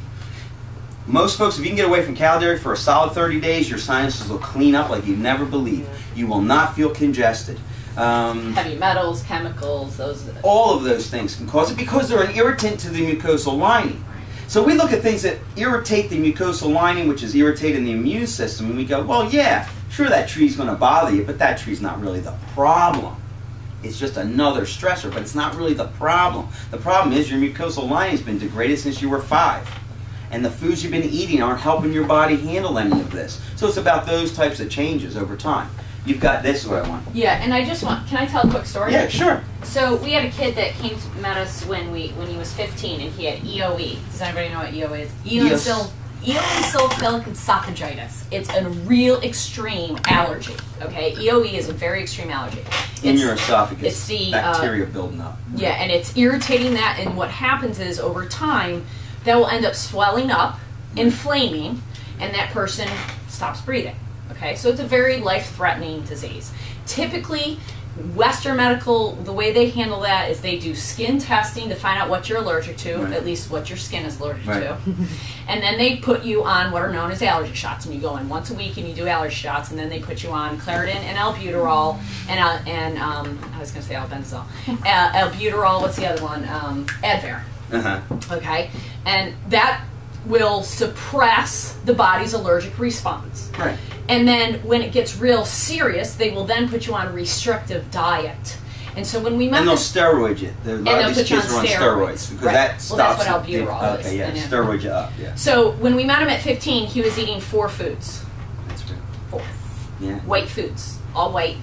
Most folks, if you can get away from cowdairy for a solid 30 days, your sinuses will clean up like you'd never believe. You will not feel congested. Heavy metals, chemicals, all of those things can cause it because they're an irritant to the mucosal lining. So we look at things that irritate the mucosal lining, which is irritating the immune system, and we go, well, yeah, sure, that tree's going to bother you, but that tree's not really the problem. It's just another stressor, but it's not really the problem. The problem is your mucosal lining's been degraded since you were 5. And the foods you've been eating aren't helping your body handle any of this. So it's about those types of changes over time. You've got, this is what I want. Yeah, and I just want, can I tell a quick story? Yeah, sure. So we had a kid that came to met us when he was 15 and he had EOE. Does anybody know what EOE is? Eosinophilic esophagitis. It's a real extreme allergy. Okay, EOE is a very extreme allergy. In your esophagus, it's the bacteria building up. Yeah, and it's irritating that, and what happens is over time, that will end up swelling up, inflaming, and that person stops breathing. Okay, so it's a very life-threatening disease. Typically, Western medical, the way they handle that is they do skin testing to find out what you're allergic to, right. at least what your skin is allergic right. to. And then they put you on what are known as allergy shots, and you go in once a week and you do allergy shots, and then they put you on Claritin and albuterol, and I was going to say albendazole, albuterol, what's the other one? Advair. Okay, and that will suppress the body's allergic response. Right. And then when it gets real serious, they will then put you on a restrictive diet. And so when we met, and they'll steroid you. A lot of these kids are on steroids because right. that stops. Well, that's what albuterol is. Okay, yeah, steroid you up. Yeah. So when we met him at 15, he was eating 4 foods. That's good. 4. Yeah. White foods, all white.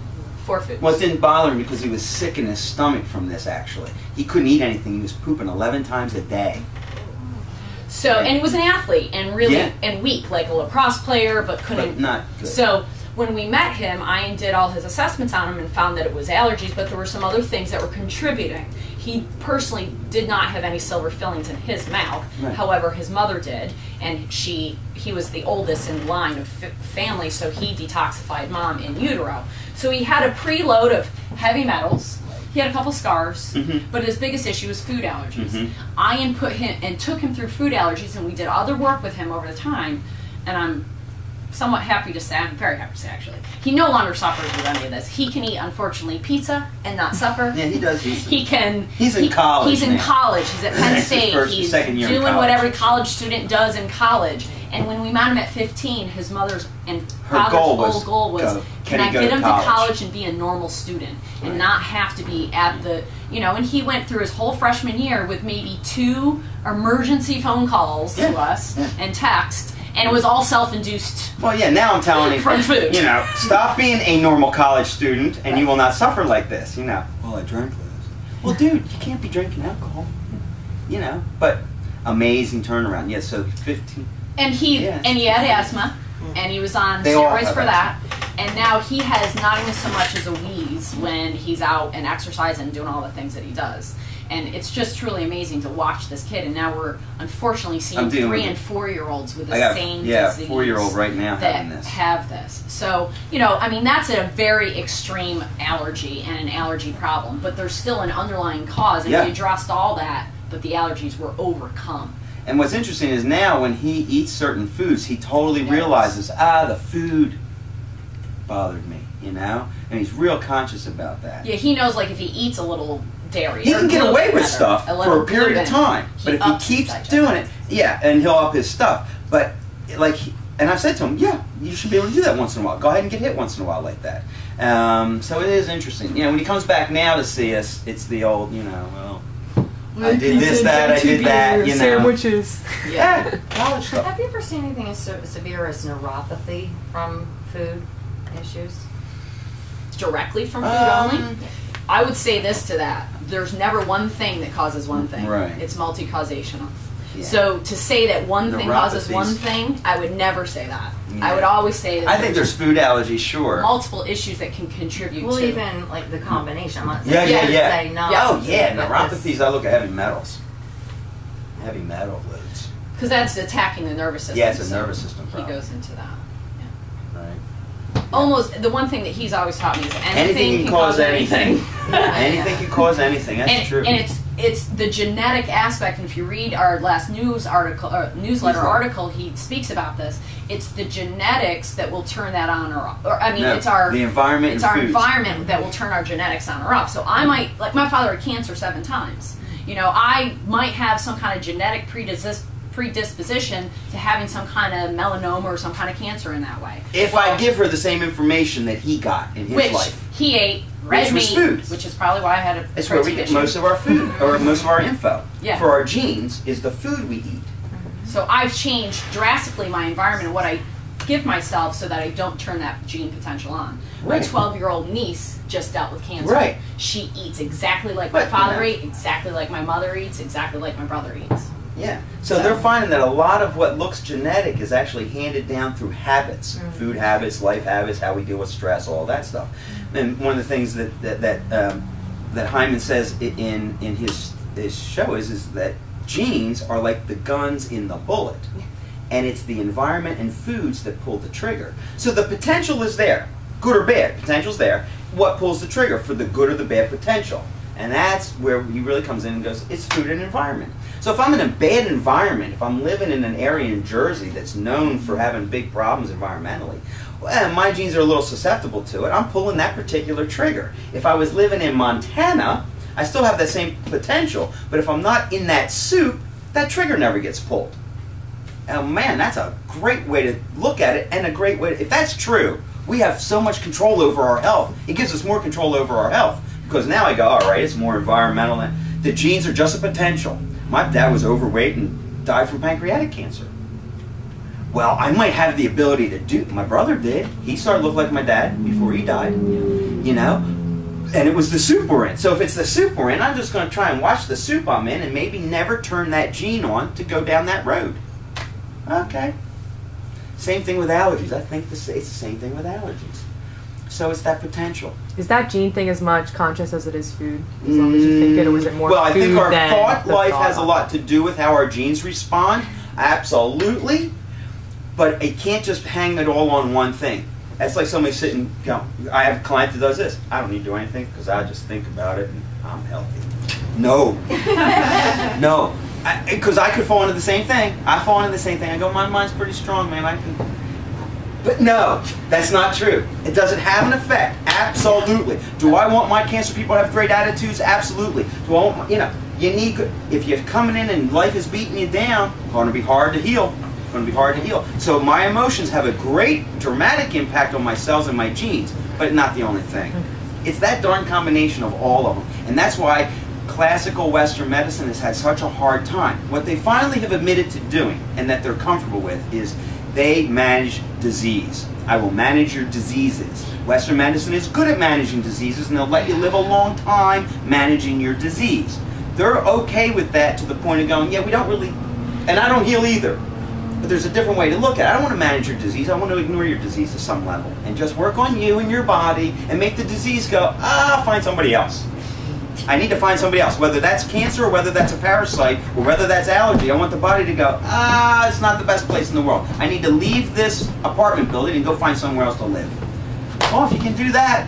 4 foods. Well, it didn't bother him because he was sick in his stomach from this, actually. He couldn't eat anything. He was pooping 11 times a day. So, and he was an athlete and really and weak, like a lacrosse player, but couldn't. But not good. So when we met him, I did all his assessments on him and found that it was allergies, but there were some other things that were contributing. He personally did not have any silver fillings in his mouth. Right. However, his mother did, and he was the oldest in line of family, so he detoxified mom in utero. So he had a preload of heavy metals. He had a couple scars, but his biggest issue was food allergies. I input him and took him through food allergies, and we did other work with him over the time, and I'm somewhat happy to say, I'm very happy to say actually, he no longer suffers with any of this. He can eat, unfortunately, pizza and not suffer. Yeah, he does. He can. He's in college. He's in college. He's at Penn State. He's doing what every college student does in college. And when we met him at 15, his mother's and father's whole goal was, can I get him to college and be a normal student and not have to be at the, and he went through his whole freshman year with maybe 2 emergency phone calls to us and text, and it was all self-induced. Well, yeah, now I'm telling you, from food. Stop being a normal college student and you will not suffer like this, Well, I drank this. Well, dude, you can't be drinking alcohol, but amazing turnaround. Yeah, so 15. And he had asthma, and he was on steroids for that. And now he has not even so much as a wheeze when he's out and exercising and doing all the things that he does. And it's just truly amazing to watch this kid. And now we're unfortunately seeing 3- and 4-year-olds with the same disease. 4-year-old right now having this. Have this. So, that's a very extreme allergy and an allergy problem. But there's still an underlying cause, and we addressed all that, but the allergies were overcome. And what's interesting is now when he eats certain foods, he totally realizes, the food bothered me, and he's real conscious about that. Yeah, he knows, like, if he eats a little dairy, he can get away with stuff for a period of time, but if he keeps doing it, and he'll up his stuff. But and I've said to him, you should be able to do that once in a while. Go ahead and get hit once in a while like that. So it is interesting. When he comes back now to see us, it's the old, I did this, that, I did that, Sandwiches. Yeah, college stuff. Have you ever seen anything as severe as neuropathy from food issues? Directly from food only? I would say this to that. There's never one thing that causes one thing. Right. It's multi-causational. Yeah. So to say that one thing causes one thing, I would never say that. Yeah. I would always say that I think there's food allergies, sure. Multiple issues that can contribute to. Even like the combination. I'm not saying say no. Neuropathies, I look at heavy metals. heavy metal loads. Because that's attacking the nervous system. Yeah, it's a so nervous system He problem. goes into that. Right. Almost, the one thing that he's always taught me is Anything can cause anything. Anything can cause anything. That's and, true. And it's the genetic aspect. And if you read our last newsletter article, he speaks about this. It's the genetics that will turn that on or off. Or I mean, No, it's our the environment. It's and our foods. environment that will turn our genetics on or off. So I might, like my father had cancer 7 times. You know, I might have some kind of genetic predisposition to having some kind of melanoma or some kind of cancer in that way. If I give her the same information that he got in his which life, he ate red Which was meat, foods. which is probably why I had a it's where we protein get issue. most of our food, or most of our info. Yeah. For our genes is the food we eat. So I've changed drastically my environment and what I give myself so that I don't turn that gene potential on. Right. My 12-year-old niece just dealt with cancer. Right. She eats exactly like my But, father you know. ate, exactly like my mother eats, exactly like my brother eats. Yeah. So So- they're finding that a lot of what looks genetic is actually handed down through habits, food habits, life habits, how we deal with stress, all that stuff. And one of the things that Hyman says in his show is that genes are like the guns in the bullet, and it's the environment and foods that pull the trigger. So the potential is there, good or bad. Potential's there. What pulls the trigger for the good or the bad potential? And that's where he really comes in and goes, it's food and environment. So if I'm in a bad environment, if I'm living in an area in Jersey that's known for having big problems environmentally, well, my genes are a little susceptible to it. I'm pulling that particular trigger. If I was living in Montana, I still have that same potential, but if I'm not in that soup, that trigger never gets pulled. Oh man, that's a great way to look at it, and a great way to, if that's true, we have so much control over our health. It gives us more control over our health, because now I go, all right, it's more environmental. The genes are just a potential. My dad was overweight and died from pancreatic cancer. Well, I might have the ability to do, my brother did. He started to look like my dad before he died, you know? And it was the soup we're in. So if it's the soup we're in, I'm just going to try and watch the soup I'm in and maybe never turn that gene on to go down that road. Okay. Same thing with allergies. I think it's the same thing with allergies. So it's that potential. Is that gene thing as much conscious as it is food? As long as you think it, or is it more well, I think food our than thought the life thought has a of lot it? to do with how our genes respond. Absolutely. But it can't just hang it all on one thing. That's like somebody sitting, you know, I have a client that does this. I don't need to do anything because I just think about it and I'm healthy. No. No. Because I could fall into the same thing. I fall into the same thing. I go, my mind's pretty strong, man. I can. But no, that's not true. It doesn't have an effect. Absolutely. Do I want my cancer people to have great attitudes? Absolutely. Do I want, you know, you need, if you're coming in and life is beating you down, it's going to be hard to heal. It's going to be hard to heal. So my emotions have a great dramatic impact on my cells and my genes, but not the only thing. It's that darn combination of all of them. And that's why classical Western medicine has had such a hard time. What they finally have admitted to doing, and that they're comfortable with, is they manage disease. I will manage your diseases. Western medicine is good at managing diseases, and they'll let you live a long time managing your disease. They're okay with that to the point of going, yeah, we don't really, and I don't heal either. But there's a different way to look at it. I don't want to manage your disease. I want to ignore your disease to some level and just work on you and your body and make the disease go, I'll find somebody else. I need to find somebody else, whether that's cancer or whether that's a parasite or whether that's allergy. I want the body to go, it's not the best place in the world. I need to leave this apartment building and go find somewhere else to live. Well, if you can do that,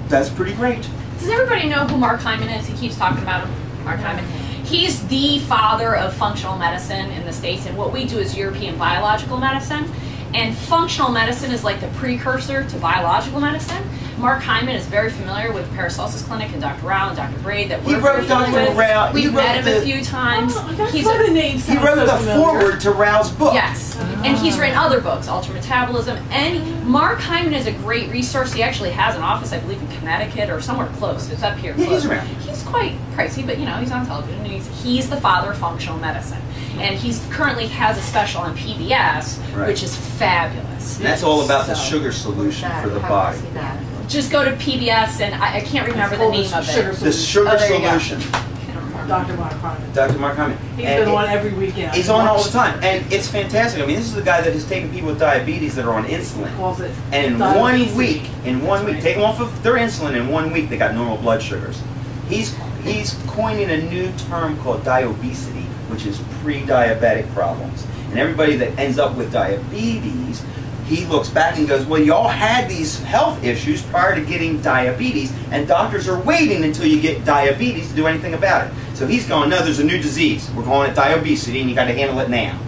that's pretty great. Does everybody know who Mark Hyman is? He keeps talking about him. Mark Hyman. He's the father of functional medicine in the States, and what we do is European biological medicine. And functional medicine is like the precursor to biological medicine. Mark Hyman is very familiar with Paracelsus Clinic and Dr. Rao and Dr. Braid that we're very familiar with. We've met him a few times. He wrote the foreword to Rao's book. Yes, and he's written other books, Ultra Metabolism, and Mark Hyman is a great resource. He actually has an office, I believe, in Connecticut or somewhere close. It's up here close. He's around. He's quite pricey, but you know, he's on television, and he's the father of functional medicine. And he's currently has a special on PBS, which is fabulous. And that's all about the sugar solution for the body. Just go to PBS, and I can't remember the name of it. The sugar solution. Dr. Mark Hyman. Dr. Mark Hyman. He's been on every weekend. He's on all the time, and it's fantastic. I mean, this is the guy that has taken people with diabetes that are on insulin. Calls it And in diabetes. one week, take them off of their insulin. In 1 week, they got normal blood sugars. He's coining a new term called diobesity, which is pre-diabetic problems. And everybody that ends up with diabetes, he looks back and goes, well, you all had these health issues prior to getting diabetes, and doctors are waiting until you get diabetes to do anything about it. So he's going, no, there's a new disease. We're calling it diabesity, and you got to handle it now.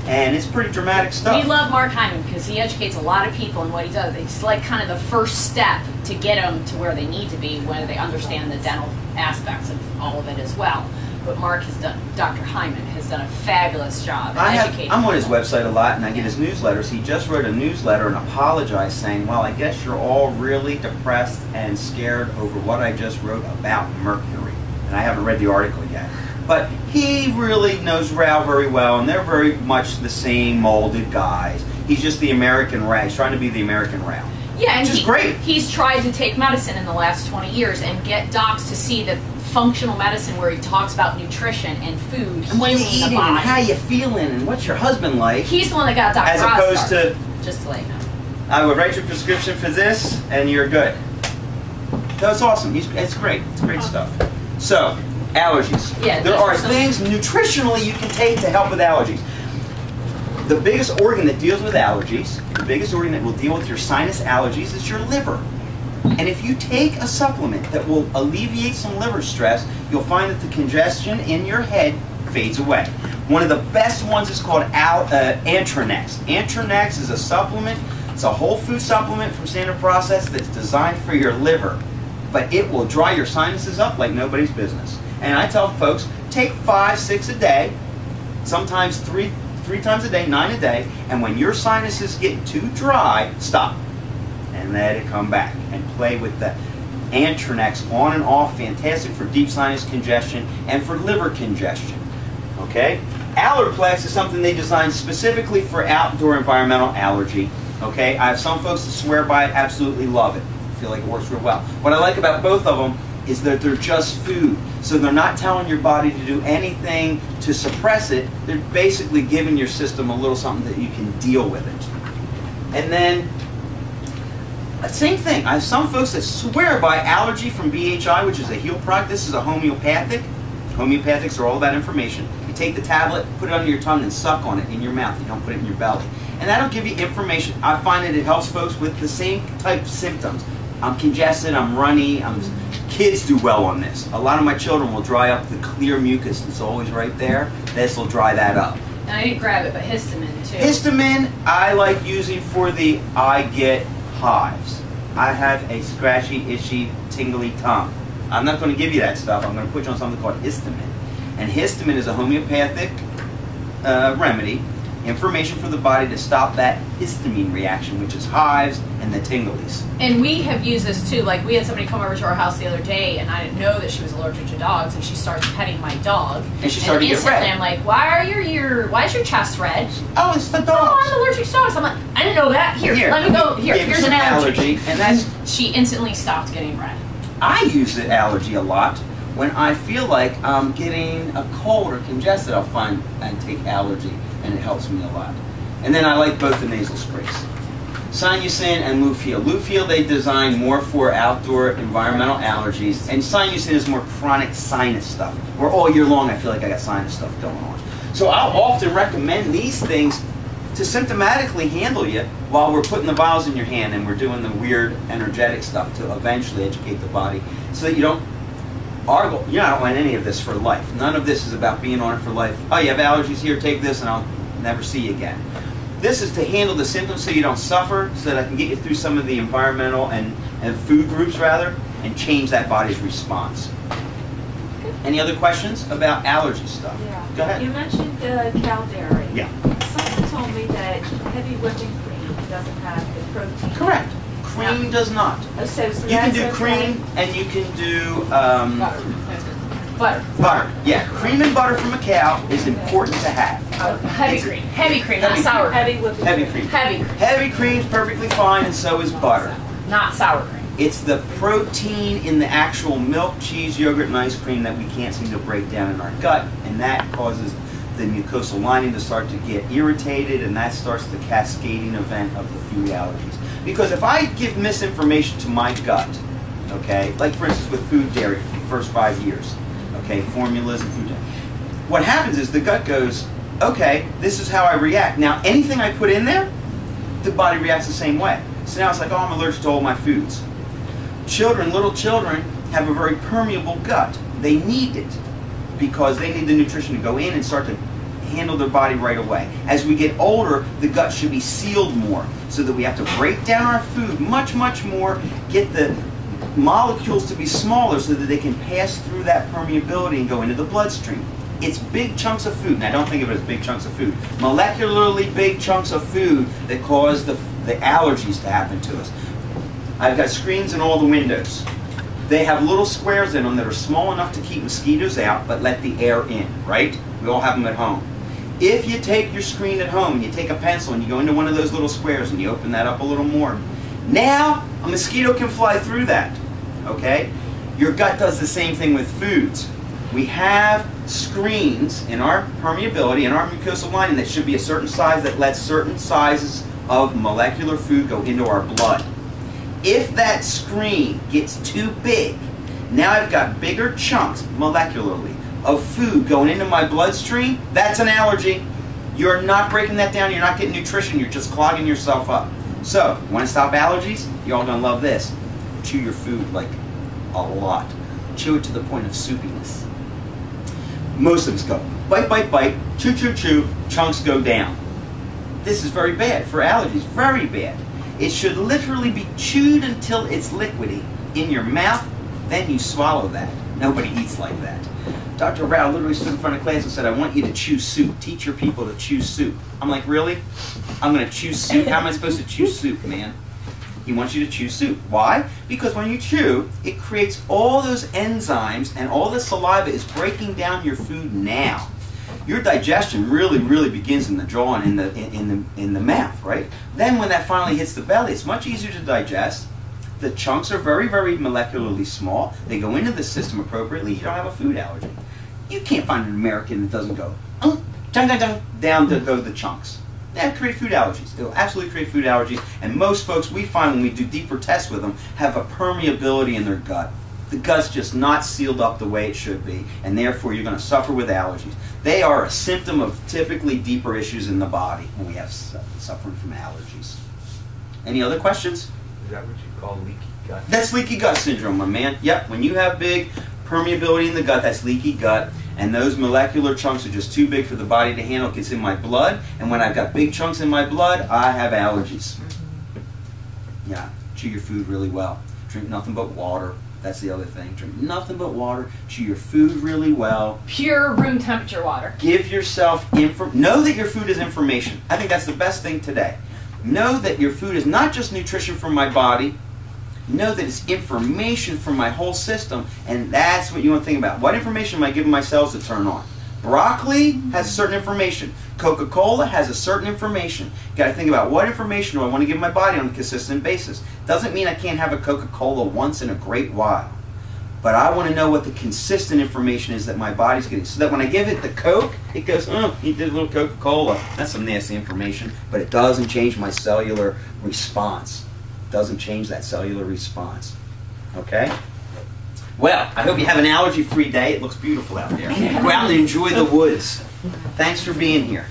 And it's pretty dramatic stuff. We love Mark Hyman because he educates a lot of people in what he does. It's like kind of the first step to get them to where they need to be, where they understand the dental aspects of all of it as well. But Mark has done, Dr. Hyman has done a fabulous job educating. I'm on his website a lot, and I get his newsletters. He just wrote a newsletter and apologized, saying, well, I guess you're all really depressed and scared over what I just wrote about mercury. And I haven't read the article yet. But he really knows Rao very well, and they're very much the same molded guys. He's just the American Rao. He's trying to be the American Rao. Yeah, and which is great. He's tried to take medicine in the last 20 years and get docs to see that functional medicine where he talks about nutrition and food, and what you healing eating, the body. and how you feeling, and what's your husband like. He's the one that got Dr. As opposed to, just to let you know. I would write your prescription for this, and you're good. That's awesome. It's great. It's great stuff. So, allergies. Yeah, there are things nutritionally you can take to help with allergies. The biggest organ that deals with allergies, the biggest organ that will deal with your sinus allergies is your liver. And if you take a supplement that will alleviate some liver stress, you'll find that the congestion in your head fades away. One of the best ones is called Antranex. Antranex is a supplement. It's a whole food supplement from Standard Process that's designed for your liver. But it will dry your sinuses up like nobody's business. And I tell folks, take 5, 6 a day, sometimes three times a day, 9 a day, and when your sinuses get too dry, stop. And let it come back and play with the Antranex on and off. Fantastic for deep sinus congestion and for liver congestion. Okay? Allerplex is something they designed specifically for outdoor environmental allergy. Okay? I have some folks that swear by it, absolutely love it. I feel like it works real well. What I like about both of them is that they're just food. So they're not telling your body to do anything to suppress it. They're basically giving your system a little something that you can deal with it. And then same thing. I have some folks that swear by Allergy from BHI, which is a heal product. This is a homeopathic. Homeopathics are all about information. You take the tablet, put it under your tongue, and suck on it in your mouth. You don't put it in your belly. And that'll give you information. I find that it helps folks with the same type of symptoms. I'm congested, I'm runny, kids do well on this. A lot of my children will dry up the clear mucus that's always right there. This will dry that up. And I didn't grab it, but histamine too. Histamine I like using for the I get hives. I have a scratchy, itchy, tingly tongue. I'm not going to give you that stuff. I'm going to put you on something called histamine. And histamine is a homeopathic remedy, information for the body to stop that histamine reaction, which is hives and the tinglies. And we have used this too. Like we had somebody come over to our house the other day, and I didn't know that she was allergic to dogs, and she starts petting my dog. And she started to get red. I'm like, why is your chest red? Oh, it's the dogs. Oh, I'm allergic to dogs. I'm like, I didn't know that. Here, let me go. Here's an allergy. And that's she instantly stopped getting red. I use the allergy a lot. When I feel like I'm getting a cold or congested, I'll find and take allergy, and it helps me a lot. And then I like both the nasal sprays. Sinusin and Lufil. Lufil they design more for outdoor environmental allergies, and Sinusin is more chronic sinus stuff, where all year long I feel like I got sinus stuff going on. So I'll often recommend these things to symptomatically handle you while we're putting the vials in your hand and we're doing the weird energetic stuff to eventually educate the body so that you don't argue. You're not on any of this for life. None of this is about being on it for life. Oh, you have allergies here, take this and I'll never see you again. This is to handle the symptoms so you don't suffer, so that I can get you through some of the environmental and food groups rather, and change that body's response. Any other questions about allergy stuff? Yeah. Go ahead. You mentioned cow dairy. Yeah. Someone told me that heavy whipping cream doesn't have the protein. Correct. Cream does not. Oh, so You can do that's cream and you can do Butter. butter. Yeah, cream and butter from a cow is important to have. Heavy cream. Heavy cream, not Heavy sour cream. Heavy whipping Heavy cream. cream. Heavy cream, Heavy cream's perfectly fine, and so is butter. not sour cream. It's the protein in the actual milk, cheese, yogurt, and ice cream that we can't seem to break down in our gut, and that causes the mucosal lining to start to get irritated, and that starts the cascading event of the food allergies. Because if I give misinformation to my gut, okay, like for instance with food dairy for the first 5 years, okay, formulas and food dairy, what happens is the gut goes, okay, this is how I react. Now, anything I put in there, the body reacts the same way. So now it's like, oh, I'm allergic to all my foods. Little children have a very permeable gut. They need it because they need the nutrition to go in and start to handle their body right away. As we get older, the gut should be sealed more so that we have to break down our food much, much more, get the molecules to be smaller so that they can pass through that permeability and go into the bloodstream. It's big chunks of food, and I don't think of it as big chunks of food. Molecularly big chunks of food that cause the allergies to happen to us. I've got screens in all the windows. They have little squares in them that are small enough to keep mosquitoes out but let the air in, right? We all have them at home. If you take your screen at home and you take a pencil and you go into one of those little squares and you open that up a little more, now a mosquito can fly through that, okay? Your gut does the same thing with foods. We have screens in our permeability, in our mucosal lining that should be a certain size that lets certain sizes of molecular food go into our blood. If that screen gets too big, now I've got bigger chunks molecularly of food going into my bloodstream. That's an allergy. You're not breaking that down. You're not getting nutrition. You're just clogging yourself up. So, you want to stop allergies? You're all going to love this. Chew your food like a lot. Chew it to the point of soupiness. Most of us go bite, bite, bite, chew, chew, chew, chunks go down. This is very bad for allergies. Very bad. It should literally be chewed until it's liquidy in your mouth, then you swallow that. Nobody eats like that. Dr. Rao literally stood in front of class and said, I want you to chew soup. Teach your people to chew soup. I'm like, really? I'm going to chew soup? How am I supposed to chew soup, man? He wants you to chew soup. Why? Because when you chew, it creates all those enzymes and all the saliva is breaking down your food now. Your digestion really, really begins in the jaw and in the mouth, right? Then when that finally hits the belly, it's much easier to digest. The chunks are very, very molecularly small. They go into the system appropriately. You don't have a food allergy. You can't find an American that doesn't go, down to go the chunks. That create food allergies. It'll absolutely create food allergies. And most folks we find when we do deeper tests with them have a permeability in their gut. The gut's just not sealed up the way it should be, and therefore you're going to suffer with allergies. They are a symptom of typically deeper issues in the body when we have suffering from allergies. Any other questions? Is that what you call leaky gut? That's leaky gut syndrome, my man. Yep, when you have big permeability in the gut, that's leaky gut, and those molecular chunks are just too big for the body to handle. It gets in my blood, and when I've got big chunks in my blood, I have allergies. Yeah, chew your food really well. Drink nothing but water. That's the other thing. Drink nothing but water. Chew your food really well. Pure room temperature water. Give yourself know that your food is information. I think that's the best thing today. Know that your food is not just nutrition for my body. Know that it's information for my whole system, and that's what you want to think about. What information am I giving my cells to turn on? Broccoli has certain information. Coca-Cola has a certain information. You got to think about what information do I want to give my body on a consistent basis. Doesn't mean I can't have a Coca-Cola once in a great while. But I want to know what the consistent information is that my body's getting. So that when I give it the Coke, it goes, oh, he did a little Coca-Cola. That's some nasty information. But it doesn't change my cellular response. It doesn't change that cellular response. Okay? Well, I hope you have an allergy-free day. It looks beautiful out there. Go out and enjoy the woods. Thanks for being here.